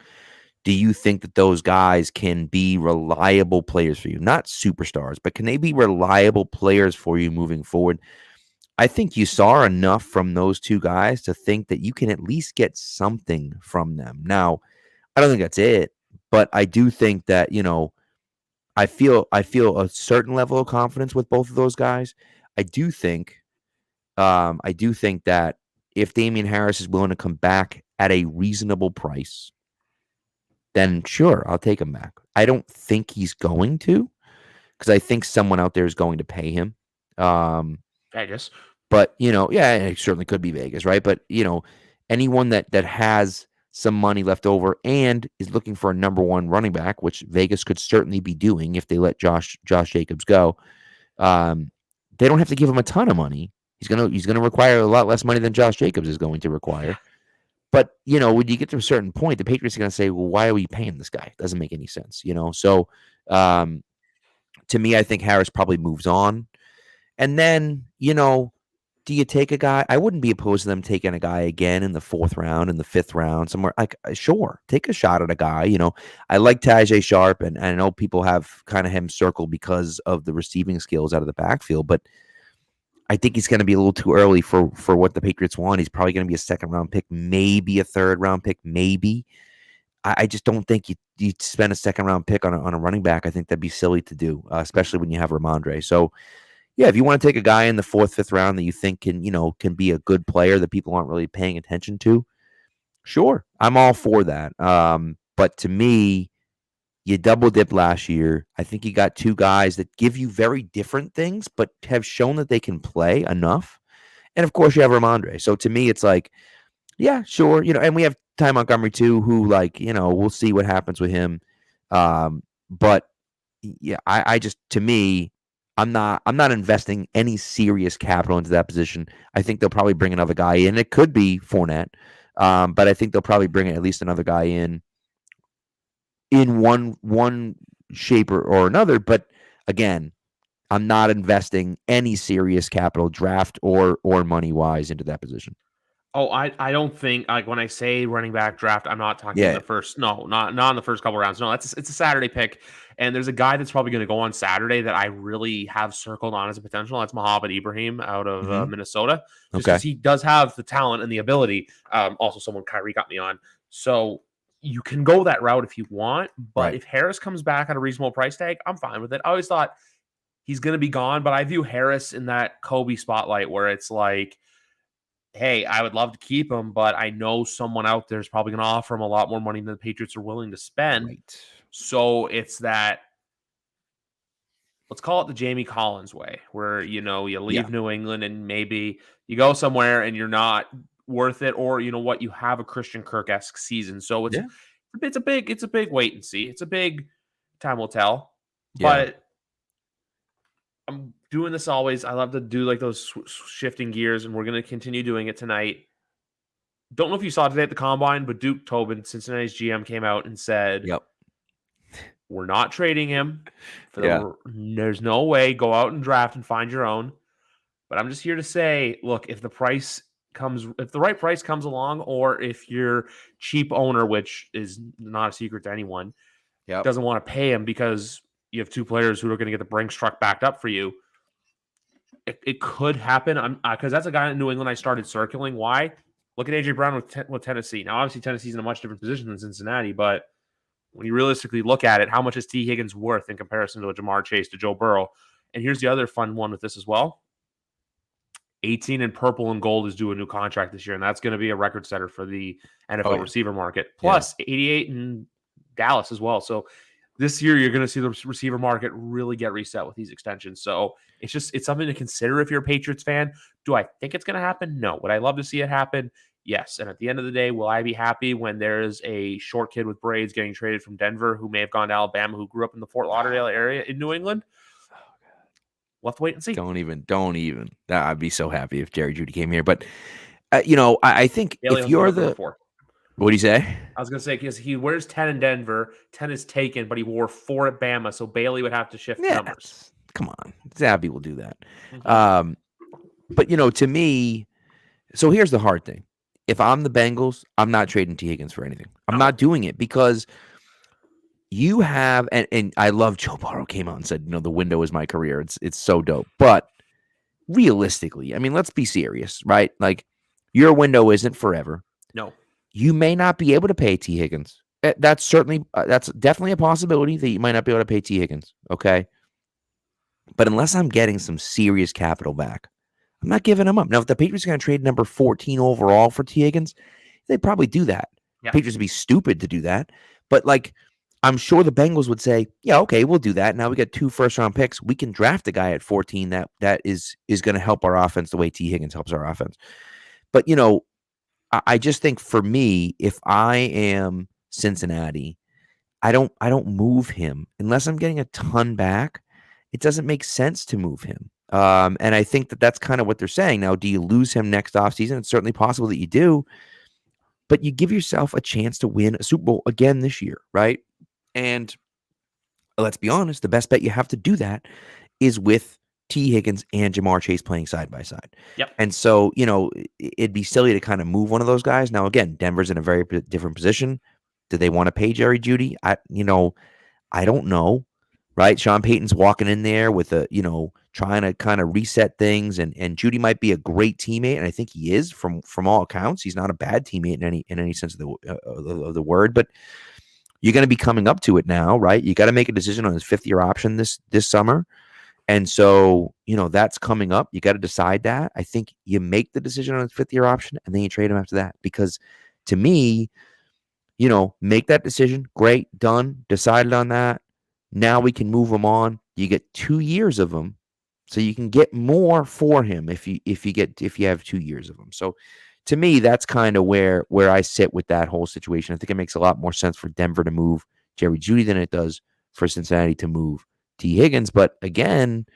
[SPEAKER 2] Do you think that those guys can be reliable players for you? Not superstars, but can they be reliable players for you moving forward? I think you saw enough from those 2 guys to think that you can at least get something from them. Now, I don't think that's it, but I do think that, I feel a certain level of confidence with both of those guys. I do think that if Damian Harris is willing to come back at a reasonable price, then sure, I'll take him back. I don't think he's going to, because I think someone out there is going to pay him.
[SPEAKER 1] Vegas.
[SPEAKER 2] But yeah, it certainly could be Vegas, right? But anyone that has some money left over and is looking for a number 1 running back, which Vegas could certainly be doing if they let Josh Jacobs go. They don't have to give him a ton of money. He's gonna require a lot less money than Josh Jacobs is going to require. But when you get to a certain point, the Patriots are gonna say, "Well, why are we paying this guy? It doesn't make any sense." So to me, I think Harris probably moves on, and then do you take a guy? I wouldn't be opposed to them taking a guy again in the 4th round, in the 5th round, somewhere like sure, take a shot at a guy. I like Tajay Sharp, and I know people have kind of him circled because of the receiving skills out of the backfield, but I think he's going to be a little too early for what the Patriots want. He's probably going to be a 2nd round pick, maybe a 3rd round pick, maybe. I just don't think you'd spend a 2nd round pick on a running back. I think that'd be silly to do, especially when you have Ramondre. So yeah, if you want to take a guy in the 4th, 5th round that you think can be a good player that people aren't really paying attention to, sure, I'm all for that. But to me, you double dip last year. I think you got 2 guys that give you very different things, but have shown that they can play enough. And of course, you have Ramondre. So to me, it's like, yeah, sure, and we have Ty Montgomery too, who we'll see what happens with him. But yeah, I just to me, I'm not investing any serious capital into that position. I think they'll probably bring another guy in. It could be Fournette, but I think they'll probably bring at least another guy in one shape or another. But again, I'm not investing any serious capital, draft or money wise, into that position.
[SPEAKER 1] Oh, I don't think, like, when I say running back draft, I'm not talking in
[SPEAKER 2] Yeah.
[SPEAKER 1] the first. No, not in the first couple rounds. No, it's a Saturday pick, and there's a guy that's probably going to go on Saturday that I really have circled on as a potential. That's Mohamed Ibrahim out of
[SPEAKER 2] Hmm.
[SPEAKER 1] Minnesota, just
[SPEAKER 2] Okay.
[SPEAKER 1] because he does have the talent and the ability. Also, someone Kyrie got me on, so you can go that route if you want. But
[SPEAKER 2] Right.
[SPEAKER 1] if Harris comes back at a reasonable price tag, I'm fine with it. I always thought he's going to be gone, but I view Harris in that Kobe spotlight where it's like, hey, I would love to keep him, but I know someone out there is probably going to offer him a lot more money than the Patriots are willing to spend.
[SPEAKER 2] Right.
[SPEAKER 1] So it's that, let's call it the Jamie Collins way, where, you
[SPEAKER 2] Yeah.
[SPEAKER 1] leave New England and maybe you go somewhere and you're not worth it, or you know what, you have a Christian Kirk-esque season. So
[SPEAKER 2] Yeah.
[SPEAKER 1] it's a big wait and see. It's a big time will tell.
[SPEAKER 2] Yeah.
[SPEAKER 1] But I'm doing this always. I love to do like those shifting gears, and we're going to continue doing it tonight. Don't know if you saw today at the combine, but Duke Tobin, Cincinnati's GM, came out and said,
[SPEAKER 2] Yep.
[SPEAKER 1] we're not trading him.
[SPEAKER 2] Yeah.
[SPEAKER 1] There's no way. Go out and draft and find your own. But I'm just here to say, look, if the right price comes along, or if your cheap owner, which is not a secret to anyone,
[SPEAKER 2] Yep.
[SPEAKER 1] doesn't want to pay him because you have two players who are going to get the Brinks truck backed up for you, it could happen. Because that's a guy in New England I started circling. Why? Look at AJ Brown with Tennessee. Now, obviously, Tennessee's in a much different position than Cincinnati, but when you realistically look at it, how much is T. Higgins worth in comparison to a Jamar Chase, to Joe Burrow? And here's the other fun one with this as well. 18 in purple and gold is due a new contract this year, and that's going to be a record setter for the NFL receiver market. Plus 88 in Dallas as well. So this year you're going to see the receiver market really get reset with these extensions. So it's something to consider if you're a Patriots fan. Do I think it's going to happen? No. Would I love to see it happen? Yes. And at the end of the day, will I be happy when there's a short kid with braids getting traded from Denver who may have gone to Alabama, who grew up in the Fort Lauderdale area in New England? We'll have to wait and see.
[SPEAKER 2] Don't even. I'd be so happy if Jerry Jeudy came here. But I think
[SPEAKER 1] Bailey
[SPEAKER 2] if you're
[SPEAKER 1] number 4.
[SPEAKER 2] What do you say?
[SPEAKER 1] I was going to say, because he wears 10 in Denver, 10 is taken, but he wore 4 at Bama, so Bailey would have to shift numbers.
[SPEAKER 2] Come on. Zabby will do that.
[SPEAKER 1] Mm-hmm.
[SPEAKER 2] But, to me, so here's the hard thing. If I'm the Bengals, I'm not trading T. Higgins for anything. I'm not doing it because you have, and I love Joe Burrow came out and said, the window is my career. It's so dope. But realistically, I mean, let's be serious, right? Like, your window isn't forever.
[SPEAKER 1] No.
[SPEAKER 2] You may not be able to pay T. Higgins. That's definitely a possibility that you might not be able to pay T. Higgins. Okay. But unless I'm getting some serious capital back, I'm not giving him up. Now, if the Patriots are going to trade number 14 overall for T. Higgins, they'd probably do that.
[SPEAKER 1] Yeah.
[SPEAKER 2] Patriots would be stupid to do that. But I'm sure the Bengals would say, yeah, okay, we'll do that. Now we got 2 first-round picks. We can draft a guy at 14 that is going to help our offense the way T. Higgins helps our offense. But, I just think for me, if I am Cincinnati, I don't move him unless I'm getting a ton back. It doesn't make sense to move him. And I think that's kind of what they're saying. Now, do you lose him next offseason? It's certainly possible that you do, but you give yourself a chance to win a Super Bowl again this year, right? And let's be honest, the best bet you have to do that is with T. Higgins and Jamar Chase playing side by side.
[SPEAKER 1] Yep.
[SPEAKER 2] And so, it'd be silly to kind of move one of those guys. Now, again, Denver's in a very different position. Do they want to pay Jerry Jeudy? I don't know, right? Sean Payton's walking in there with trying to kind of reset things, and Jeudy might be a great teammate, and I think he is from all accounts. He's not a bad teammate in any sense of the word, but you're going to be coming up to it now, right? You got to make a decision on his 5th-year option this summer. And so, that's coming up. You got to decide that. I think you make the decision on his 5th-year option and then you trade him after that. Because to me, make that decision. Great, done, decided on that. Now we can move him on. You get 2 years of him, so you can get more for him if you have 2 years of him. So to me, that's kind of where I sit with that whole situation. I think it makes a lot more sense for Denver to move Jerry Jeudy than it does for Cincinnati to move T. Higgins. But again,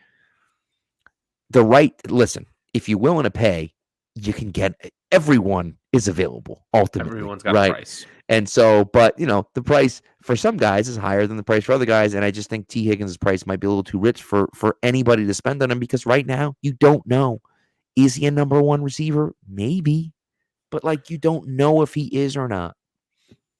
[SPEAKER 2] listen, if you're willing to pay, you can get everyone is available ultimately,
[SPEAKER 1] Everyone's got a
[SPEAKER 2] right?
[SPEAKER 1] price.
[SPEAKER 2] And so, but the price for some guys is higher than the price for other guys, and I just think T. Higgins' price might be a little too rich for anybody to spend on him because right now you don't know. Is he a number one receiver? Maybe, but like you don't know if he is or not.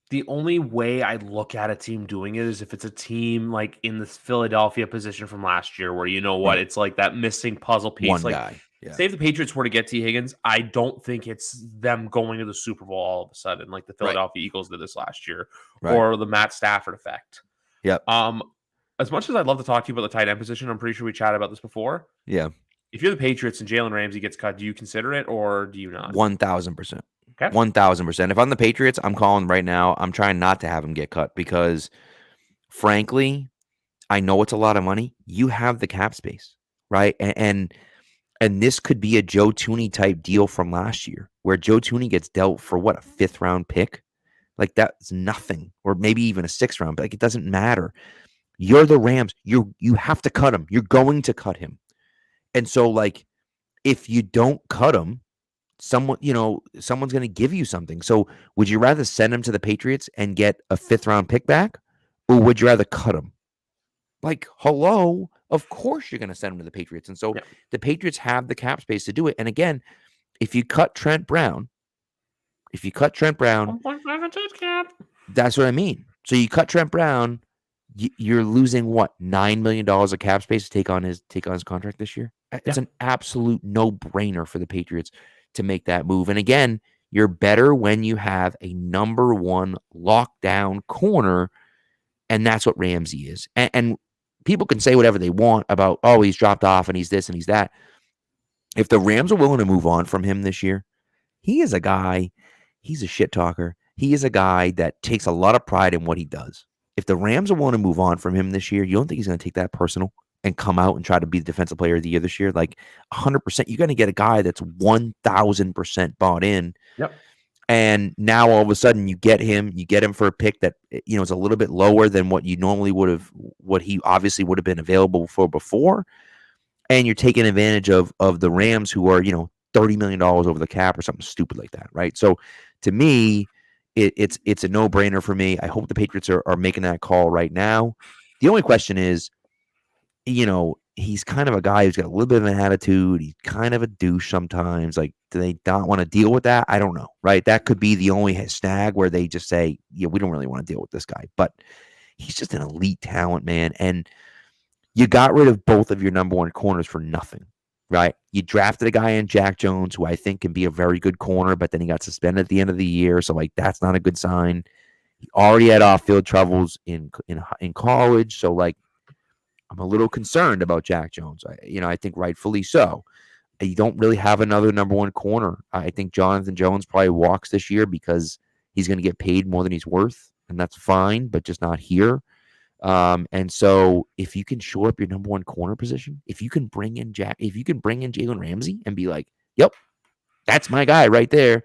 [SPEAKER 1] The only way I look at a team doing it is if it's a team like in this Philadelphia position from last year, where
[SPEAKER 2] Right.
[SPEAKER 1] it's like that missing puzzle piece.
[SPEAKER 2] One
[SPEAKER 1] Like,
[SPEAKER 2] guy. Yeah.
[SPEAKER 1] say if the Patriots were to get T. Higgins, I don't think it's them going to the Super Bowl all of a sudden, like the
[SPEAKER 2] Right.
[SPEAKER 1] Philadelphia Eagles did this last year,
[SPEAKER 2] Right.
[SPEAKER 1] or the Matt Stafford effect.
[SPEAKER 2] Yep.
[SPEAKER 1] As much as I'd love to talk to you about the tight end position, I'm pretty sure we chatted about this before.
[SPEAKER 2] Yeah.
[SPEAKER 1] If you're the Patriots and Jalen Ramsey gets cut, do you consider it or do you not?
[SPEAKER 2] 1,000%.
[SPEAKER 1] Okay.
[SPEAKER 2] 1,000%. If I'm the Patriots, I'm calling right now. I'm trying not to have him get cut because, frankly, I know it's a lot of money. You have the cap space, right? And this could be a Joe Tooney type deal from last year, where Joe Tooney gets dealt for what, a 5th round pick? Like that's nothing, or maybe even a 6th round. But like it doesn't matter. You're the Rams. You have to cut him. You're going to cut him. And so, like, if you don't cut him, someone's going to give you something. So would you rather send him to the Patriots and get a 5th round pick back, or would you rather cut him? Like, hello, of course you're going to send him to the Patriots. And so the Patriots have the cap space to do it. And again, if you cut Trent Brown,
[SPEAKER 1] 1.5 cap.
[SPEAKER 2] that's what I mean. So you cut Trent Brown, you're losing what, $9 million of cap space to take on his contract this year. It's an absolute no-brainer for the Patriots to make that move. And again, you're better when you have a number one lockdown corner, and that's what Ramsey is. And people can say whatever they want about, oh, he's dropped off and he's this and he's that. If the Rams are willing to move on from him this year, he is a guy, he's a shit talker. He is a guy that takes a lot of pride in what he does. If the Rams want to move on from him this year, you don't think he's going to take that personal and come out and try to be the defensive player of the year this year? Like 100%, you're going to get a guy that's 1,000% bought in.
[SPEAKER 1] Yep.
[SPEAKER 2] And now all of a sudden you get him for a pick that, is a little bit lower than what you normally would have, what he obviously would have been available for before. And you're taking advantage of the Rams, who are, $30 million over the cap or something stupid like that. Right. So to me, it's a no-brainer for me. I hope the Patriots are making that call right now. The only question is, he's kind of a guy who's got a little bit of an attitude. He's kind of a douche sometimes. Like, do they not want to deal with that? I don't know, right? That could be the only snag where they just say, yeah, we don't really want to deal with this guy. But he's just an elite talent, man. And you got rid of both of your number one corners for nothing, right? You drafted a guy in Jack Jones, who I think can be a very good corner, but then he got suspended at the end of the year. So, like, that's not a good sign. He already had off-field troubles in college. So, like, I'm a little concerned about Jack Jones. I think rightfully so. You don't really have another number one corner. I think Jonathan Jones probably walks this year because he's going to get paid more than he's worth, and that's fine, but just not here. And so if you can shore up your number one corner position, if you can bring in Jalen Ramsey and be like, yep, that's my guy right there.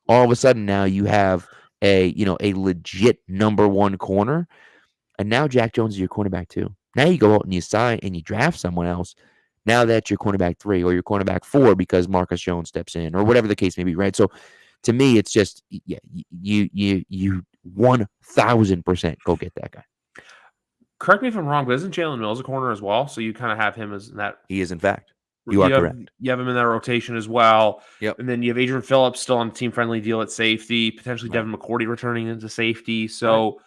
[SPEAKER 2] All of a sudden now you have a legit number one corner. And now Jack Jones is your cornerback too. Now you go out and you sign and you draft someone else. Now that's your cornerback 3 or your cornerback 4 because Marcus Jones steps in or whatever the case may be, right? So to me, it's just, yeah, you 1,000% go get that guy.
[SPEAKER 1] Correct me if I'm wrong, but isn't Jalen Mills a corner as well? So you kind of have him as that.
[SPEAKER 2] He is, in fact. You are correct.
[SPEAKER 1] You have him in that rotation as well.
[SPEAKER 2] Yep.
[SPEAKER 1] And then you have Adrian Phillips still on a team-friendly deal at safety, potentially Devin McCourty returning into safety. So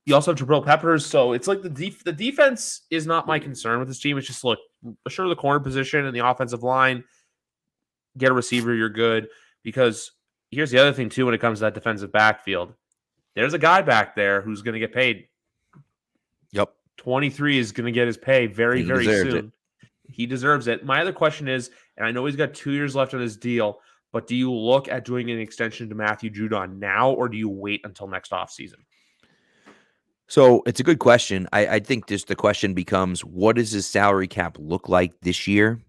[SPEAKER 1] you also have Jabril Peppers. So it's like the defense is not my concern with this team. It's just, look, assure the corner position and the offensive line, get a receiver, you're good. Because here's the other thing, too, when it comes to that defensive backfield. There's a guy back there who's going to get paid.
[SPEAKER 2] Yep.
[SPEAKER 1] 23 is going to get his pay very, very soon. He deserves it. My other question is, and I know he's got 2 years left on his deal, but do you look at doing an extension to Matthew Judon now, or do you wait until next offseason?
[SPEAKER 2] So it's a good question. I think just the question becomes, what does his salary cap look like this year?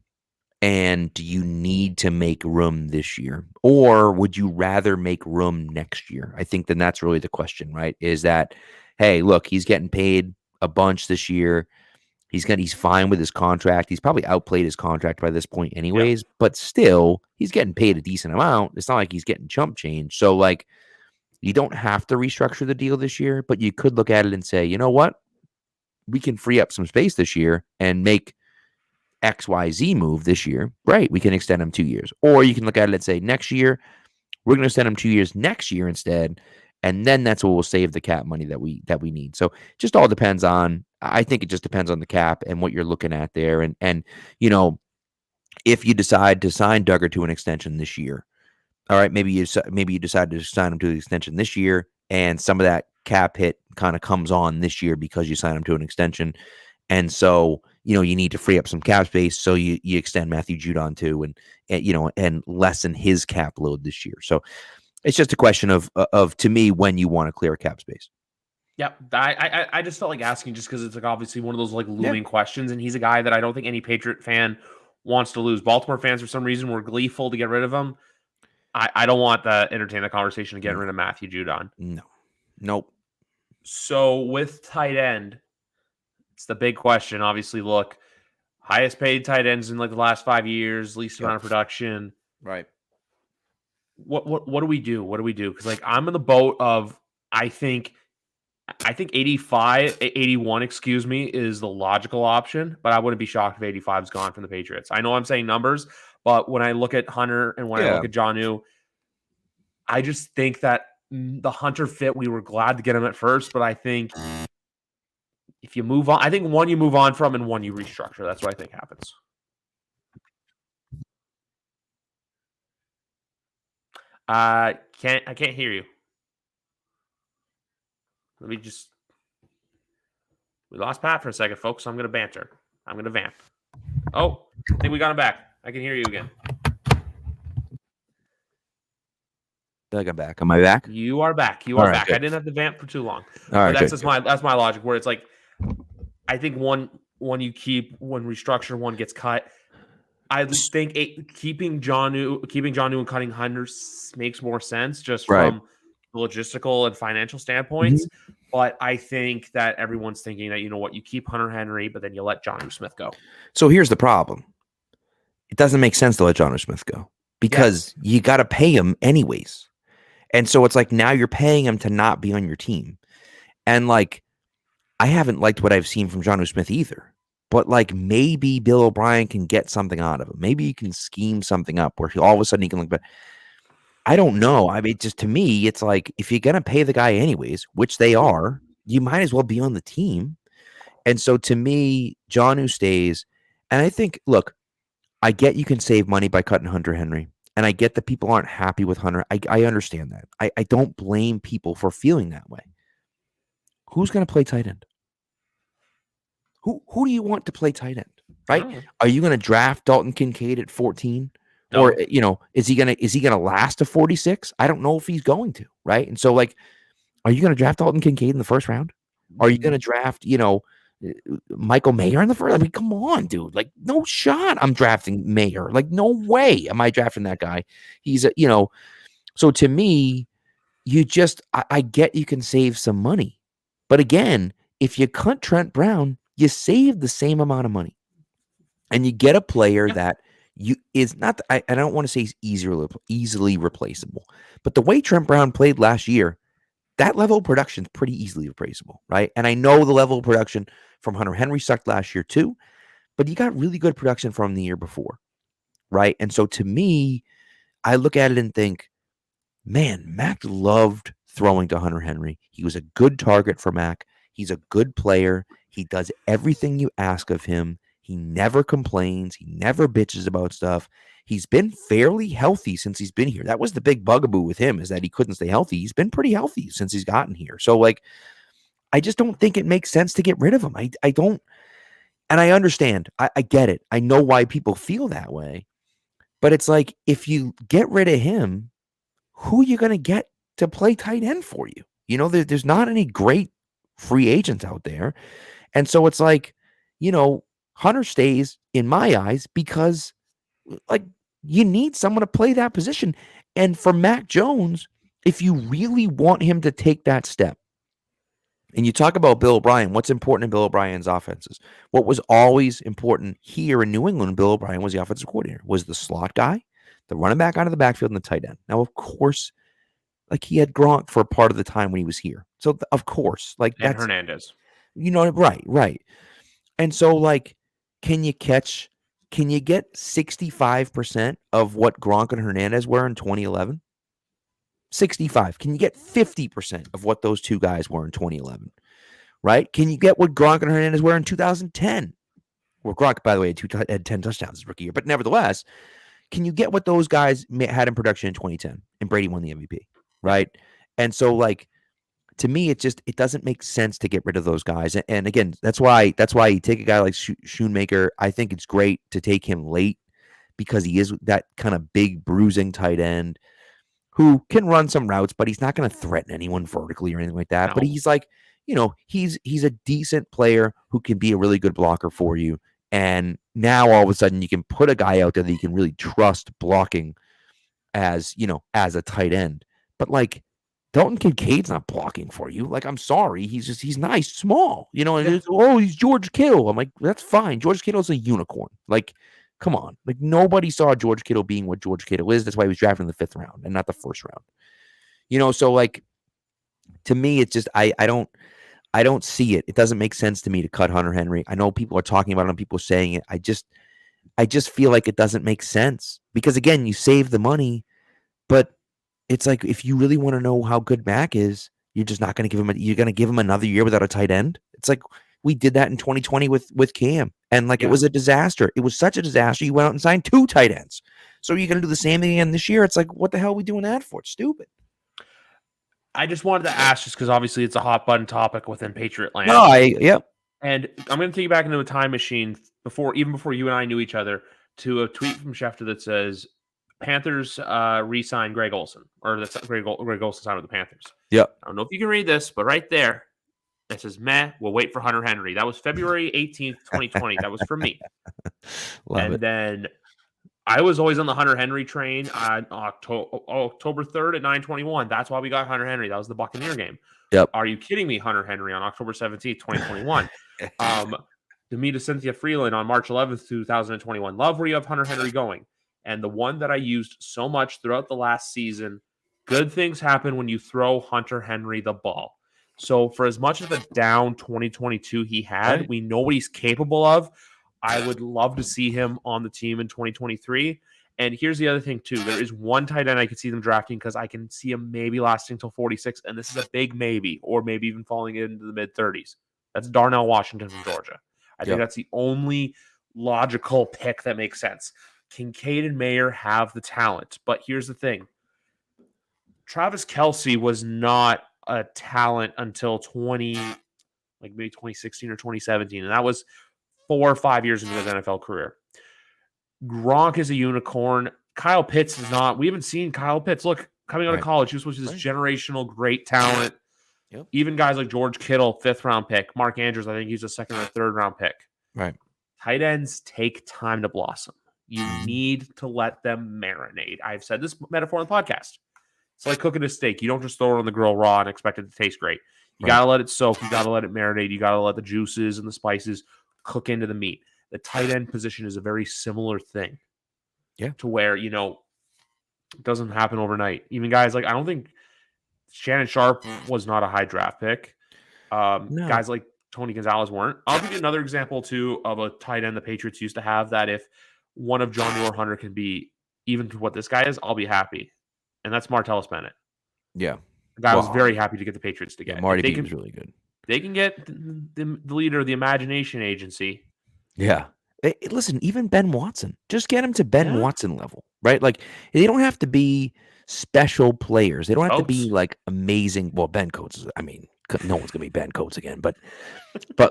[SPEAKER 2] And do you need to make room this year? Or would you rather make room next year? I think then that's really the question, right? Is that, hey, look, he's getting paid a bunch this year. He's fine with his contract. He's probably outplayed his contract by this point
[SPEAKER 1] Yeah.
[SPEAKER 2] anyways, but still, he's getting paid a decent amount. It's not like he's getting chump change. So like you don't have to restructure the deal this year, but you could look at it and say, you know what? We can free up some space this year and make XYZ move this year. Right. We can extend him 2 years. Or you can look at it and say, next year, we're going to extend him 2 years next year instead. And then that's what will save the cap money that we need. So just all depends on, I think it just depends on the cap and what you're looking at there. And you know, if you decide to sign Duggar to an extension this year, all right, maybe you decide to sign him to the extension this year, and some of that cap hit kind of comes on this year because you sign him to an extension, and so you know you need to free up some cap space, so you extend Matthew Judon too, and you know and lessen his cap load this year. So it's just a question of to me when you want to clear cap space.
[SPEAKER 1] Yeah, I just felt like asking just because it's like obviously one of those like
[SPEAKER 2] Yeah.
[SPEAKER 1] looming questions, and he's a guy that I don't think any Patriot fan wants to lose. Baltimore fans for some reason were gleeful to get rid of him. I don't want to entertain the conversation of getting rid of Matthew Judon.
[SPEAKER 2] No. Nope.
[SPEAKER 1] So with tight end, it's the big question. Obviously, look, highest paid tight ends in like the last 5 years, least amount of production.
[SPEAKER 2] Right.
[SPEAKER 1] What do we do? What do we do? Because like I'm in the boat of I think 85, 81, excuse me, is the logical option, but I wouldn't be shocked if 85 is gone from the Patriots. I know I'm saying numbers, but when I look at Hunter and when I look at Jonnu, I just think that the Hunter fit, we were glad to get him at first, but I think if you move on, I think one you move on from and one you restructure. That's what I think happens. I can't hear you. Let me just. We lost Pat for a second, folks. So I'm going to banter. I'm going to vamp. Oh, I think we got him back. I can hear you again.
[SPEAKER 2] Doug, I'm back. Am I back?
[SPEAKER 1] You are back. You are back.
[SPEAKER 2] Good.
[SPEAKER 1] I didn't have to vamp for too long.
[SPEAKER 2] All right,
[SPEAKER 1] but that's my logic. Where it's like, I think one you keep, one restructure, one gets cut. I think keeping Jonnu and cutting Hunter makes more sense just from the logistical and financial standpoints. Mm-hmm. But I think that everyone's thinking that, you know what, you keep Hunter Henry, but then you let Jonnu Smith go.
[SPEAKER 2] So here's the problem. It doesn't make sense to let Jonnu Smith go because you got to pay him anyways. And so it's like now you're paying him to not be on your team. And like, I haven't liked what I've seen from Jonnu Smith either. But like maybe Bill O'Brien can get something out of him. Maybe he can scheme something up where all of a sudden he can look. But I don't know. I mean, just to me, it's like if you're gonna pay the guy anyways, which they are, you might as well be on the team. And so to me, Jonnu stays. And I think, look, I get you can save money by cutting Hunter Henry, and I get that people aren't happy with Hunter. I understand that. I don't blame people for feeling that way. Who's gonna play tight end? Who do you want to play tight end, right? Are you going to draft Dalton Kincaid at 14? No. Or, you know, is he going to last to 46? I don't know if he's going to, right? And so, like, are you going to draft Dalton Kincaid in the first round? Are you going to draft, you know, Michael Mayer in the first? I mean, come on, dude. Like, no shot I'm drafting Mayer. Like, no way am I drafting that guy. He's, you know, so to me, you just, I get you can save some money. But again, if you cut Trent Brown, you save the same amount of money, and you get a player that is not. I don't want to say he's easily replaceable, but the way Trent Brown played last year, that level of production is pretty easily replaceable, right? And I know the level of production from Hunter Henry sucked last year too, but you got really good production from the year before, right? And so to me, I look at it and think, man, Mac loved throwing to Hunter Henry. He was a good target for Mac. He's a good player. He does everything you ask of him. He never complains. He never bitches about stuff. He's been fairly healthy since he's been here. That was the big bugaboo with him, is that he couldn't stay healthy. He's been pretty healthy since he's gotten here. So, like, I just don't think it makes sense to get rid of him. I don't. And I understand. I get it. I know why people feel that way. But it's like, if you get rid of him, who are you going to get to play tight end for you? You know, there's not any great free agents out there. And so it's like, you know, Hunter stays in my eyes because, like, you need someone to play that position. And for Mac Jones, if you really want him to take that step And you talk about Bill O'Brien. What's important in Bill O'Brien's offenses? What was always important here in New England, Bill O'Brien was the offensive coordinator, was the slot guy, the running back out of the backfield, and the tight end. Now, of course, like he had Gronk for a part of the time when he was here. So, of course, like
[SPEAKER 1] And
[SPEAKER 2] that's,
[SPEAKER 1] Hernandez.
[SPEAKER 2] right. And so, like, can you get 65% of what Gronk and Hernandez were in 2011? 65. Can you get 50% of what those two guys were in 2011? Right? Can you get what Gronk and Hernandez were in 2010? Well, Gronk, by the way, had 10 touchdowns his rookie year. But nevertheless, can you get what those guys had in production in 2010? And Brady won the MVP, right? And so, like, to me, it doesn't make sense to get rid of those guys. And again, that's why you take a guy like Schoonmaker. I think it's great to take him late because he is that kind of big bruising tight end who can run some routes, but he's not going to threaten anyone vertically or anything like that.
[SPEAKER 1] No.
[SPEAKER 2] But he's like, he's a decent player who can be a really good blocker for you. And now all of a sudden you can put a guy out there that you can really trust blocking as a tight end. But like Dalton Kincaid's not blocking for you. Like, I'm sorry. He's nice, small, and he's George Kittle. I'm like, that's fine. George Kittle's a unicorn. Like, come on. Like, nobody saw George Kittle being what George Kittle is. That's why he was drafted in the 5th round and not the 1st round. So like, to me, it's just I don't see it. It doesn't make sense to me to cut Hunter Henry. I know people are talking about it and people are saying it. I just feel like it doesn't make sense because, again, you save the money, but it's like, if you really want to know how good Mac is, you're just not going to give him. You're going to give him another year without a tight end. It's like we did that in 2020 with Cam, and like it was a disaster. It was such a disaster. You went out and signed 2 tight ends. So you're going to do the same thing again this year. It's like, what the hell are we doing that for? It's stupid.
[SPEAKER 1] I just wanted to ask, just because obviously it's a hot button topic within Patriot land.
[SPEAKER 2] Yep.
[SPEAKER 1] And I'm going to take you back into a time machine before you and I knew each other, to a tweet from Schefter that says Panthers re-sign Greg Olsen, or that's Greg Olsen signed with the Panthers.
[SPEAKER 2] Yep.
[SPEAKER 1] I don't know if you can read this, but right there it says, "Meh, we'll wait for Hunter Henry." That was February 18th, 2020. That was for me.
[SPEAKER 2] Love it.
[SPEAKER 1] Then I was always on the Hunter Henry train on October 3rd at 9:21. That's why we got Hunter Henry. That was the Buccaneer game.
[SPEAKER 2] Yep.
[SPEAKER 1] Are you kidding me? Hunter Henry on October 17th, 2021. To meet Cynthia Freeland on March 11th, 2021. Love where you have Hunter Henry going. And the one that I used so much throughout the last season, good things happen when you throw Hunter Henry the ball. So for as much of a down 2022 he had,
[SPEAKER 2] Right.
[SPEAKER 1] we know what he's capable of. I would love to see him on the team in 2023. And here's the other thing, too. There is one tight end I could see them drafting because I can see him maybe lasting till 46. And this is a big maybe, or maybe even falling into the mid-30s. That's Darnell Washington from Georgia. I think that's the only logical pick that makes sense. Kincaid and Mayer have the talent. But here's the thing. Travis Kelce was not a talent until maybe 2016 or 2017. And that was 4 or 5 years into his NFL career. Gronk is a unicorn. Kyle Pitts is not. We haven't seen Kyle Pitts. Look, coming out of college, he was supposed to be this generational great talent.
[SPEAKER 2] Yep.
[SPEAKER 1] Even guys like George Kittle, 5th round pick. Mark Andrews, I think he's a 2nd or 3rd round pick.
[SPEAKER 2] Right.
[SPEAKER 1] Tight ends take time to blossom. You need to let them marinate. I've said this metaphor on the podcast. It's like cooking a steak. You don't just throw it on the grill raw and expect it to taste great. You got to let it soak. You got to let it marinate. You got to let the juices and the spices cook into the meat. The tight end position is a very similar thing.
[SPEAKER 2] Yeah.
[SPEAKER 1] To where, it doesn't happen overnight. Even guys like, I don't think Shannon Sharp was not a high draft pick.
[SPEAKER 2] No.
[SPEAKER 1] Guys like Tony Gonzalez weren't. I'll give you another example, too, of a tight end the Patriots used to have that if one of John Moore Hunter can be even to what this guy is, I'll be happy. And that's Martellus Bennett.
[SPEAKER 2] Yeah.
[SPEAKER 1] The guy was very happy to get the Patriots to get.
[SPEAKER 2] Marty B was really good.
[SPEAKER 1] They can get the leader of the Imagination Agency.
[SPEAKER 2] Yeah. Listen, even Ben Watson. Just get him to Ben Watson level, right? Like, they don't have to be special players. They don't have to be like amazing. Well, Ben Coates, no one's going to be Ben Coates again, but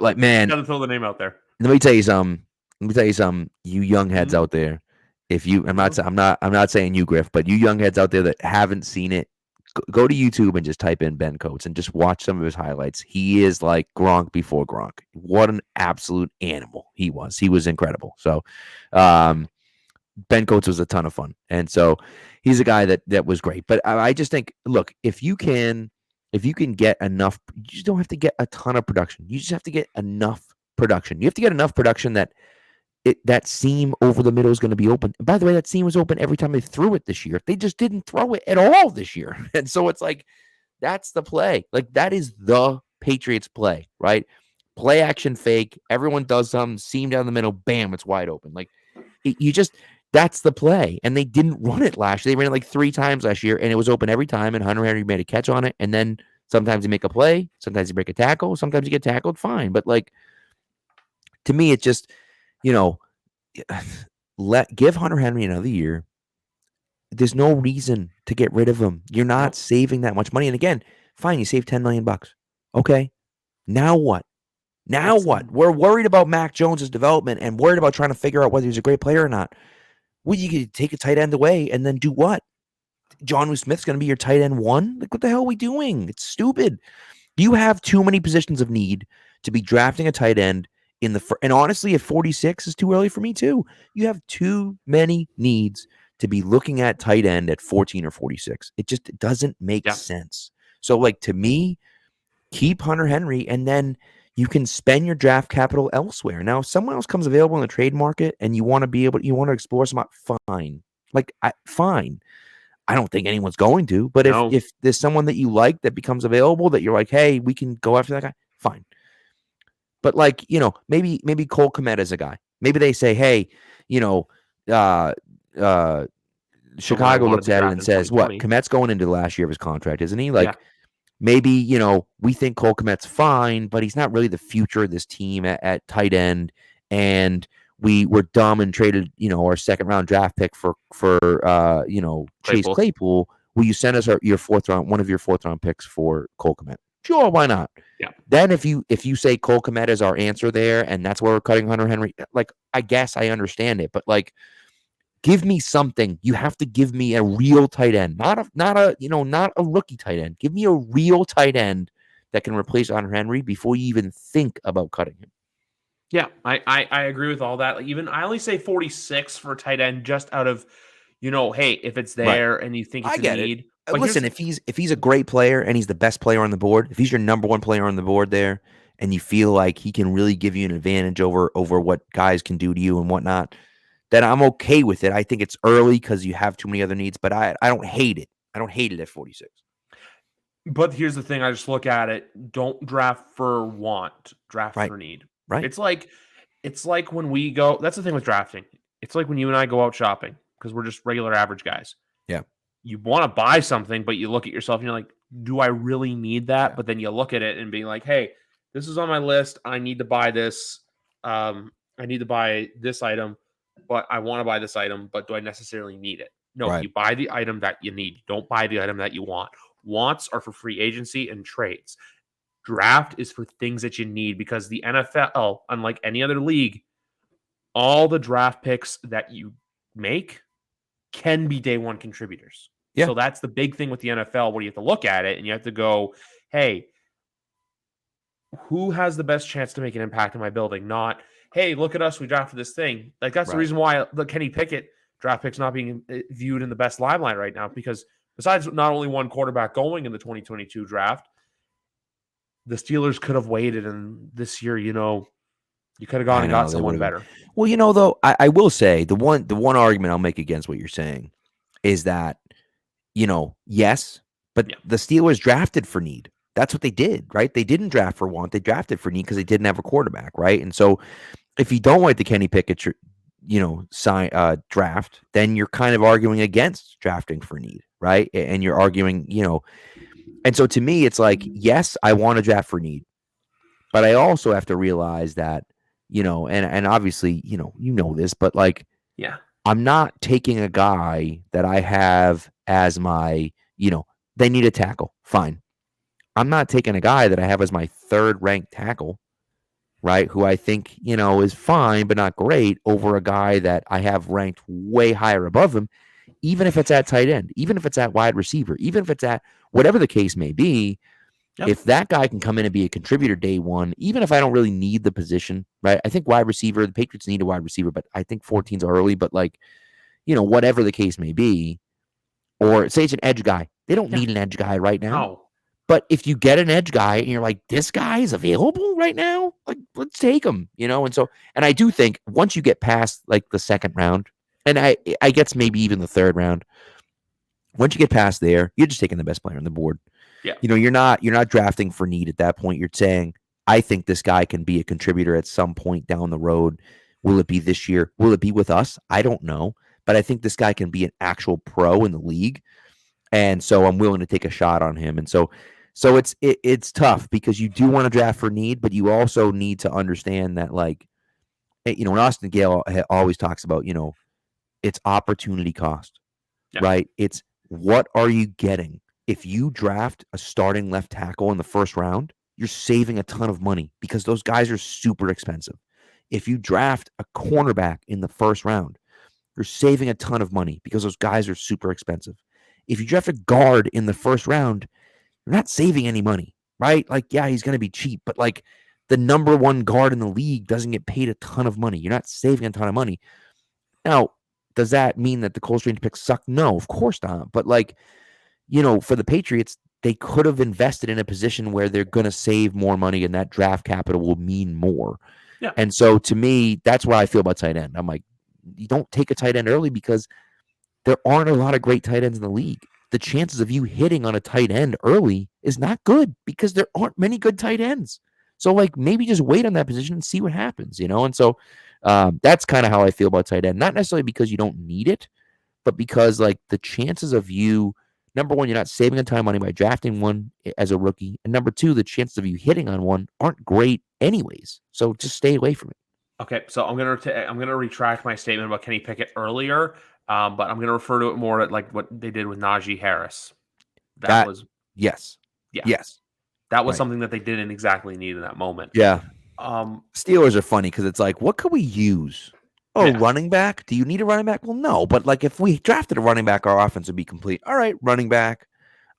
[SPEAKER 2] like, man.
[SPEAKER 1] Got to throw the name out there.
[SPEAKER 2] Let me tell you something. You young heads out there. If you, I'm not saying you, Griff, but you young heads out there that haven't seen it, go to YouTube and just type in Ben Coates and just watch some of his highlights. He is like Gronk before Gronk. What an absolute animal he was. He was incredible. So, Ben Coates was a ton of fun, and so he's a guy that was great. But I just think, look, if you can get enough, You just don't have to get a ton of production. You just have to get enough production. You have to get enough production that that seam over the middle is going to be open. And by the way, that seam was open every time they threw it this year. They just didn't throw it at all this year. And so it's like, that's the play. Like, that is the Patriots play, right? Play action fake. Everyone does something, seam down the middle, bam, it's wide open. Like, that's the play. And they didn't run it last year. They ran it like 3 times last year, and it was open every time. And Hunter Henry made a catch on it. And then sometimes you make a play, sometimes you break a tackle, sometimes you get tackled, fine. But like, to me, it's just, give Hunter Henry another year. There's no reason to get rid of him. You're not saving that much money. And again, fine, you save $10 million. Okay. Now what? What? We're worried about Mac Jones's development and worried about trying to figure out whether he's a great player or not. Well, you could take a tight end away and then do what? Jonnu Smith's going to be your tight end 1? Like, what the hell are we doing? It's stupid. You have too many positions of need to be drafting a tight end in the and honestly, at 46 is too early for me too. You have too many needs to be looking at tight end at 14 or 46. It just doesn't make sense. So, like, to me, keep Hunter Henry, and then you can spend your draft capital elsewhere. Now, if someone else comes available in the trade market and you want to explore some, fine. Fine. I don't think anyone's going to, but if there's someone that you like that becomes available that you're like, hey, we can go after that guy, fine. But like, maybe Cole Kmet is a guy. Maybe they say, hey, Chicago looks at it and says, what, Kmet's going into the last year of his contract, isn't he? Like, maybe, we think Cole Kmet's fine, but he's not really the future of this team at tight end. And we were dumb and traded, our 2nd round draft pick for Chase Claypool. Will you send us one of your 4th round picks for Cole Kmet? Sure, why not?
[SPEAKER 1] Yeah.
[SPEAKER 2] Then if you say Cole Kmet is our answer there, and that's where we're cutting Hunter Henry, like, I guess I understand it, but like, give me something. You have to give me a real tight end, not a rookie tight end. Give me a real tight end that can replace Hunter Henry before you even think about cutting him.
[SPEAKER 1] Yeah, I agree with all that. Like, even I only say 46 for tight end just out of, hey, if it's there and you think it's a need.
[SPEAKER 2] But listen, if he's a great player and he's the best player on the board, if he's your number 1 player on the board there, and you feel like he can really give you an advantage over what guys can do to you and whatnot, then I'm okay with it. I think it's early because you have too many other needs, but I don't hate it. I don't hate it at 46.
[SPEAKER 1] But here's the thing. I just look at it. Don't draft for want. Draft for need.
[SPEAKER 2] Right.
[SPEAKER 1] It's like when we go. That's the thing with drafting. It's like when you and I go out shopping because we're just regular average guys.
[SPEAKER 2] Yeah.
[SPEAKER 1] You want to buy something, but you look at yourself and you're like, do I really need that? Yeah. But then you look at it and be like, hey, this is on my list. I need to buy this. I need to buy this item, but I want to buy this item, but do I necessarily need it? No, you buy the item that you need. Don't buy the item that you want. Wants are for free agency and trades. Draft is for things that you need, because the NFL, unlike any other league, all the draft picks that you make can be day 1 contributors. Yeah. So that's the big thing with the NFL, where you have to look at it and you have to go, hey, who has the best chance to make an impact in my building? Not, hey, look at us, we drafted this thing. Like, that's the reason why the Kenny Pickett draft pick's not being viewed in the best limelight right now, because besides not only one quarterback going in the 2022 draft, the Steelers could have waited, and this year, you could have gone and got someone better.
[SPEAKER 2] Well, though, I will say the one argument I'll make against what you're saying is that, yes, but the Steelers drafted for need. That's what they did, right? They didn't draft for want. They drafted for need because they didn't have a quarterback, right? And so if you don't like the Kenny Pickett, draft, then you're kind of arguing against drafting for need, right? And you're arguing, and so to me, it's like, yes, I want to draft for need, but I also have to realize that, and obviously, this, but like, I'm not taking a guy that I have as my, they need a tackle. Fine. I'm not taking a guy that I have as my 3rd ranked tackle, right? Who I think, is fine, but not great, over a guy that I have ranked way higher above him, even if it's at tight end, even if it's at wide receiver, even if it's at whatever the case may be. Yep. If that guy can come in and be a contributor day 1, even if I don't really need the position, right? I think wide receiver, the Patriots need a wide receiver, but I think 14's early, but like, whatever the case may be, or say it's an edge guy. They don't need an edge guy right now.
[SPEAKER 1] No.
[SPEAKER 2] But if you get an edge guy and you're like, this guy is available right now, like let's take him, and I do think once you get past like the second round, and I guess maybe even the third round, once you get past there, you're just taking the best player on the board.
[SPEAKER 1] Yeah.
[SPEAKER 2] You're not drafting for need at that point. You're saying, I think this guy can be a contributor at some point down the road. Will it be this year? Will it be with us? I don't know. But I think this guy can be an actual pro in the league. And so I'm willing to take a shot on him. And so it's tough because you do want to draft for need, but you also need to understand that, like, when Austin Gale always talks about, it's opportunity cost,
[SPEAKER 1] Yeah.
[SPEAKER 2] right? It's what are you getting? If you draft a starting left tackle in the first round, you're saving a ton of money because those guys are super expensive. If you draft a cornerback in the first round, you're saving a ton of money because those guys are super expensive. If you draft a guard in the first round, you're not saving any money, right? Like, yeah, he's going to be cheap, but like the number one guard in the league doesn't get paid a ton of money. You're not saving a ton of money. Now, does that mean that the Cole Strange picks suck? No, of course not. But like, for the Patriots, they could have invested in a position where they're going to save more money and that draft capital will mean more.
[SPEAKER 1] Yeah.
[SPEAKER 2] And so to me, that's why I feel about tight end. I'm like, you don't take a tight end early because there aren't a lot of great tight ends in the league. The chances of you hitting on a tight end early is not good because there aren't many good tight ends. So like maybe just wait on that position and see what happens, And so that's kind of how I feel about tight end. Not necessarily because you don't need it, but because like the chances of you, number one, you're not saving a ton of money by drafting one as a rookie, and number two, the chances of you hitting on one aren't great anyways. So just stay away from it.
[SPEAKER 1] Okay, so I'm gonna retract my statement about Kenny Pickett earlier, but I'm gonna refer to it more at like what they did with Najee Harris. That
[SPEAKER 2] That
[SPEAKER 1] was
[SPEAKER 2] yes,
[SPEAKER 1] yeah,
[SPEAKER 2] yes,
[SPEAKER 1] that was
[SPEAKER 2] right,
[SPEAKER 1] something that they didn't exactly need in that moment.
[SPEAKER 2] yeah.
[SPEAKER 1] Um,
[SPEAKER 2] Steelers are funny because it's like, what could we use? Oh,
[SPEAKER 1] yeah,
[SPEAKER 2] running back? Do you need a running back? Well, no. But like, if we drafted a running back, our offense would be complete. All right, running back.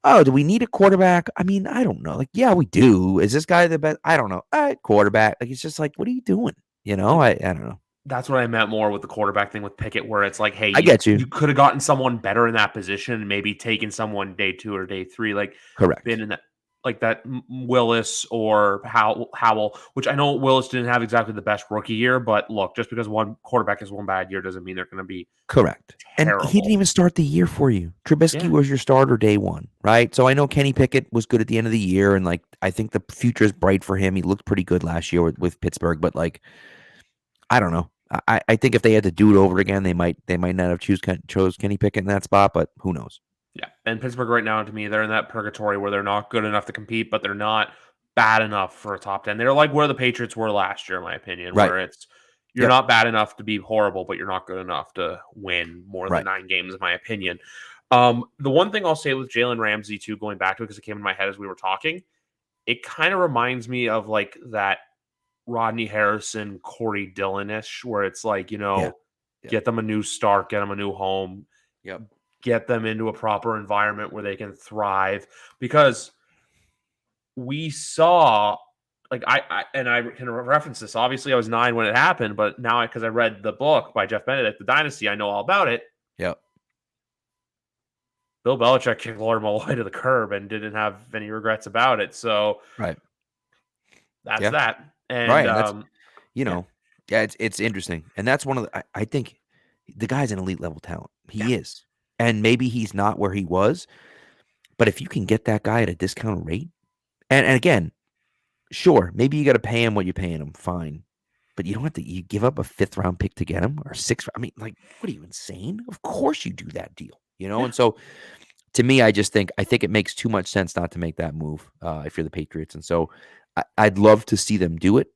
[SPEAKER 2] Oh, do we need a quarterback? I mean, I don't know. Like, yeah, we do. Is this guy the best? I don't know. All right, quarterback. Like, it's just like, what are you doing?
[SPEAKER 1] like
[SPEAKER 2] I don't know.
[SPEAKER 1] that's what I meant more with the quarterback thing with Pickett, where it's like, hey,
[SPEAKER 2] I get you.
[SPEAKER 1] you could have gotten someone better in that position, and maybe taken someone day 2 or day 3, like been
[SPEAKER 2] Correct.
[SPEAKER 1] in that like that Willis or Howell, which I know Willis didn't have exactly the best rookie year, but look, just because one quarterback has one bad year doesn't mean they're going to be
[SPEAKER 2] Correct. And he didn't
[SPEAKER 1] terrible.
[SPEAKER 2] even start the year for you. Trubisky
[SPEAKER 1] Yeah,
[SPEAKER 2] was your starter day one, right? So I know Kenny Pickett was good at the end of the year, and like I think the future is bright for him. He looked pretty good last year with Pittsburgh, but like I don't know. I think if they had to do it over again, they might not have chose Kenny Pickett in that spot, but who knows?
[SPEAKER 1] yeah. And Pittsburgh right now, to me, they're in that purgatory where they're not good enough to compete, but they're not bad enough for a top 10. They're like where the Patriots were last year, in my opinion,
[SPEAKER 2] Right.
[SPEAKER 1] where it's you're
[SPEAKER 2] Yep.
[SPEAKER 1] not bad enough to be horrible, but you're not good enough to win more than
[SPEAKER 2] Right.
[SPEAKER 1] 9 games, in my opinion. The one thing I'll say with Jalen Ramsey, too, going back to it because it came in my head as we were talking, it kind of reminds me of like that Rodney Harrison, Corey Dillon-ish, where it's like,
[SPEAKER 2] Yeah. Yeah.
[SPEAKER 1] get them a new start, get them a new home,
[SPEAKER 2] Yep.
[SPEAKER 1] get them into a proper environment where they can thrive. Because we saw, like, I can reference this. Obviously, I was 9 when it happened, but now because I read the book by Jeff Benedict, The Dynasty, I know all about it.
[SPEAKER 2] Yep.
[SPEAKER 1] Bill Belichick kicked Lord Malloy to the curb and didn't have any regrets about it. So
[SPEAKER 2] Right.
[SPEAKER 1] that's
[SPEAKER 2] Yeah.
[SPEAKER 1] that. And
[SPEAKER 2] Right. And that's
[SPEAKER 1] yeah,
[SPEAKER 2] yeah, it's interesting. And that's one of the I think the guy's an elite level talent.
[SPEAKER 1] yeah,
[SPEAKER 2] He is. And maybe he's not where he was, but if you can get that guy at a discounted rate, and again, sure, maybe you got to pay him what you're paying him, fine. But you don't have to you give up a fifth round pick to get him or sixth. I mean, like, what are you insane? Of course you do that deal,
[SPEAKER 1] yeah.
[SPEAKER 2] And so to me, I think it makes too much sense not to make that move if you're the Patriots. And so I'd love to see them do it.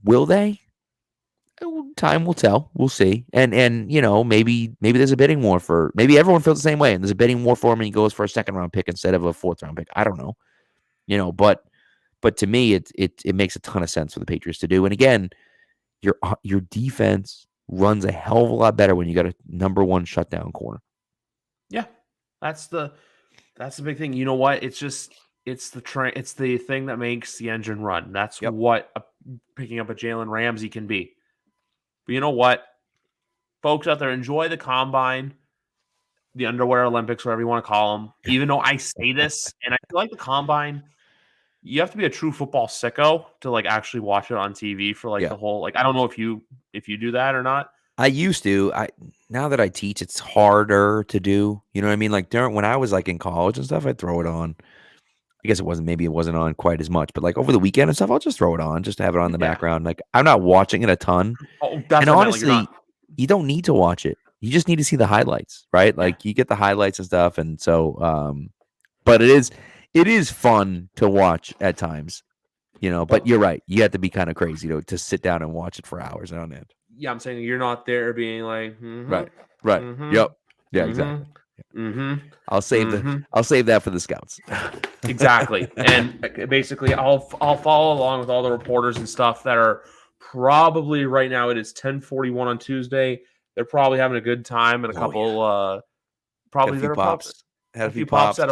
[SPEAKER 2] Will they? Time will tell. We'll see. And maybe there's a bidding war for maybe everyone feels the same way, and there's a bidding war for him, and he goes for a second round pick instead of a fourth round pick. I don't know. But to me, it makes a ton of sense for the Patriots to do. And again, your defense runs a hell of a lot better when you got a number one shutdown corner.
[SPEAKER 1] Yeah, that's the big thing. You know what? It's the train. It's the thing that makes the engine run. That's
[SPEAKER 2] Yep.
[SPEAKER 1] what picking up a Jalen Ramsey can be. But you know what, folks out there, enjoy the combine. the underwear Olympics, whatever you want to call them. Even though I say this, and I feel like the combine, you have to be a true football sicko to like actually watch it on TV for like
[SPEAKER 2] Yeah.
[SPEAKER 1] the whole. Like I don't know if you do that or not.
[SPEAKER 2] I used to. Now that I teach, it's harder to do. You know what I mean? Like during when I was like in college and stuff, I'd throw it on. I guess maybe it wasn't on quite as much, but like over the weekend and stuff, I'll just throw it on just to have it on in the
[SPEAKER 1] Yeah.
[SPEAKER 2] background. Like I'm not watching it a ton.
[SPEAKER 1] Oh, that's
[SPEAKER 2] And
[SPEAKER 1] what I meant. Like you're
[SPEAKER 2] honestly,
[SPEAKER 1] not.
[SPEAKER 2] you don't need to watch it. You just need to see the highlights, right?
[SPEAKER 1] Yeah.
[SPEAKER 2] Like you get the highlights and stuff. And so but it is fun to watch at times, but you're right. You have to be kind of crazy to sit down and watch it for hours on end.
[SPEAKER 1] Yeah, I'm saying you're not there being like,
[SPEAKER 2] Right. Right. Yep. Yeah, exactly. I'll save that for the scouts.
[SPEAKER 1] Exactly. And basically I'll follow along with all the reporters and stuff that are probably right now. It is 10:41 on Tuesday. They're probably having a good time and a couple probably
[SPEAKER 2] Had a few
[SPEAKER 1] there are
[SPEAKER 2] pops. Had
[SPEAKER 1] a few pops at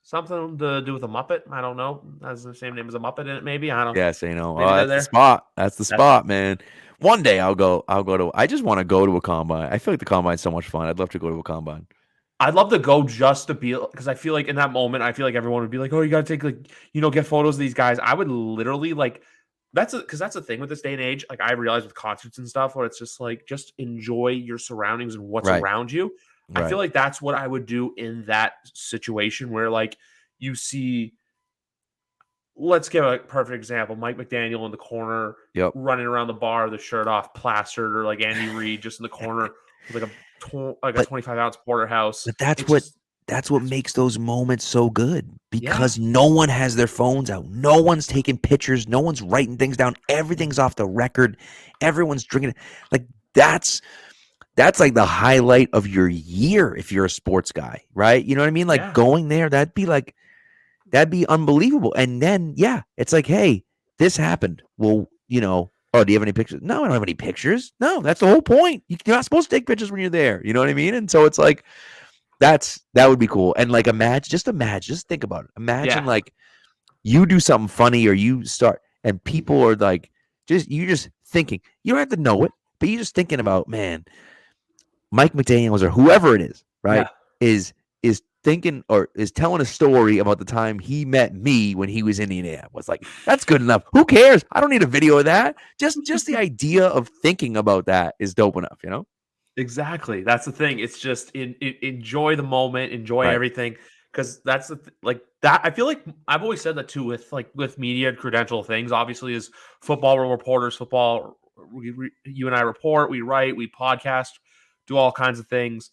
[SPEAKER 1] something to do with a Muppet. I don't know. Has the same name as a Muppet in it, maybe. I don't know.
[SPEAKER 2] Yeah, so
[SPEAKER 1] Maybe they're
[SPEAKER 2] that's the
[SPEAKER 1] there.
[SPEAKER 2] spot. That's the spot, man. One day I'll go to I just want to go to a combine. I feel like the combine's so much fun. I'd love to go to a combine.
[SPEAKER 1] I'd love to go just to be because I feel like in that moment, I feel like everyone would be like, "Oh, you got to take get photos of these guys." I would literally like because that's the thing with this day and age. Like I realize with concerts and stuff, where it's just like just enjoy your surroundings and what's
[SPEAKER 2] Right.
[SPEAKER 1] around you. I feel
[SPEAKER 2] Right.
[SPEAKER 1] like that's what I would do in that situation where like you see. Let's give a perfect example: Mike McDaniel in the corner,
[SPEAKER 2] Yep.
[SPEAKER 1] running around the bar, the shirt off, plastered, or like Andy Reid just in the corner with like a
[SPEAKER 2] But
[SPEAKER 1] 25-ounce porterhouse.
[SPEAKER 2] but that's
[SPEAKER 1] It's
[SPEAKER 2] what
[SPEAKER 1] just
[SPEAKER 2] that's what makes those moments so good
[SPEAKER 1] yeah.
[SPEAKER 2] because no one has their phones out. No one's taking pictures. No one's writing things down. Everything's off the record. Everyone's drinking. Like that's like the highlight of your year if you're a sports guy, right? You know what I mean? Like
[SPEAKER 1] Yeah.
[SPEAKER 2] going there, that'd be unbelievable. And then it's like, hey, this happened. Well, oh, do you have any pictures? No, I don't have any pictures. No, that's the whole point. You're not supposed to take pictures when you're there. You know what I mean? And so it's like that would be cool. And like just think about it. Imagine
[SPEAKER 1] Yeah.
[SPEAKER 2] like you do something funny or you start and people are like you're just thinking. You don't have to know it, but you're just thinking about, man, Mike McDaniels or whoever it is, right?
[SPEAKER 1] Yeah.
[SPEAKER 2] Is thinking or is telling a story about the time he met me when he was in Indianapolis. Like that's good enough. Who cares? I don't need a video of that. Just the idea of thinking about that is dope enough,
[SPEAKER 1] Exactly. That's the thing. It's just enjoy the moment, enjoy
[SPEAKER 2] Right.
[SPEAKER 1] everything. Because that's like that. I feel like I've always said that too with media and credential things. Obviously, as football reporters, you and I report, we write, we podcast, do all kinds of things.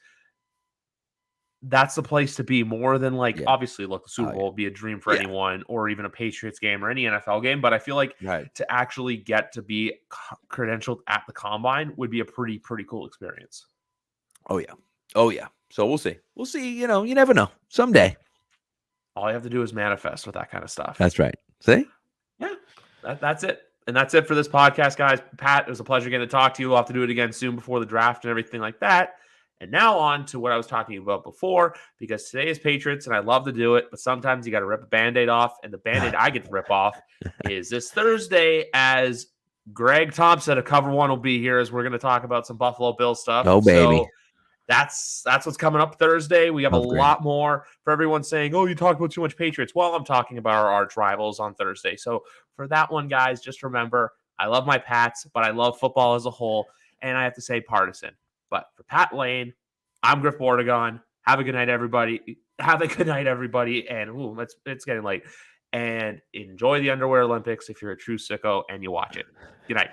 [SPEAKER 1] That's the place to be more than like
[SPEAKER 2] Yeah.
[SPEAKER 1] obviously look the Super
[SPEAKER 2] Oh,
[SPEAKER 1] Bowl would be a dream for
[SPEAKER 2] yeah.
[SPEAKER 1] anyone or even a Patriots game or any NFL game, but I feel like
[SPEAKER 2] Right.
[SPEAKER 1] to actually get to be credentialed at the combine would be a pretty cool experience.
[SPEAKER 2] Oh yeah. Oh yeah. So we'll see. We'll see, you never know. Someday.
[SPEAKER 1] All you have to do is manifest with that kind of stuff.
[SPEAKER 2] That's right. See?
[SPEAKER 1] Yeah. That's it. And that's it for this podcast, guys. Pat, it was a pleasure getting to talk to you. We'll have to do it again soon before the draft and everything like that. And now on to what I was talking about before, because today is Patriots and I love to do it, but sometimes you got to rip a Band-Aid off. And the Band-Aid I get to rip off is this Thursday as Greg Thompson of Cover One will be here as we're going to talk about some Buffalo Bills stuff.
[SPEAKER 2] Oh, baby.
[SPEAKER 1] So that's what's coming up Thursday. We have a lot more for everyone saying, oh, you talk about too much Patriots. Well, I'm talking about our arch rivals on Thursday. So for that one, guys, just remember, I love my Pats, but I love football as a whole. And I have to say partisan. But for Pat Lane, I'm Griff Bordegon. Have a good night, everybody. And it's getting late. And enjoy the Underwear Olympics if you're a true sicko and you watch it. Good night.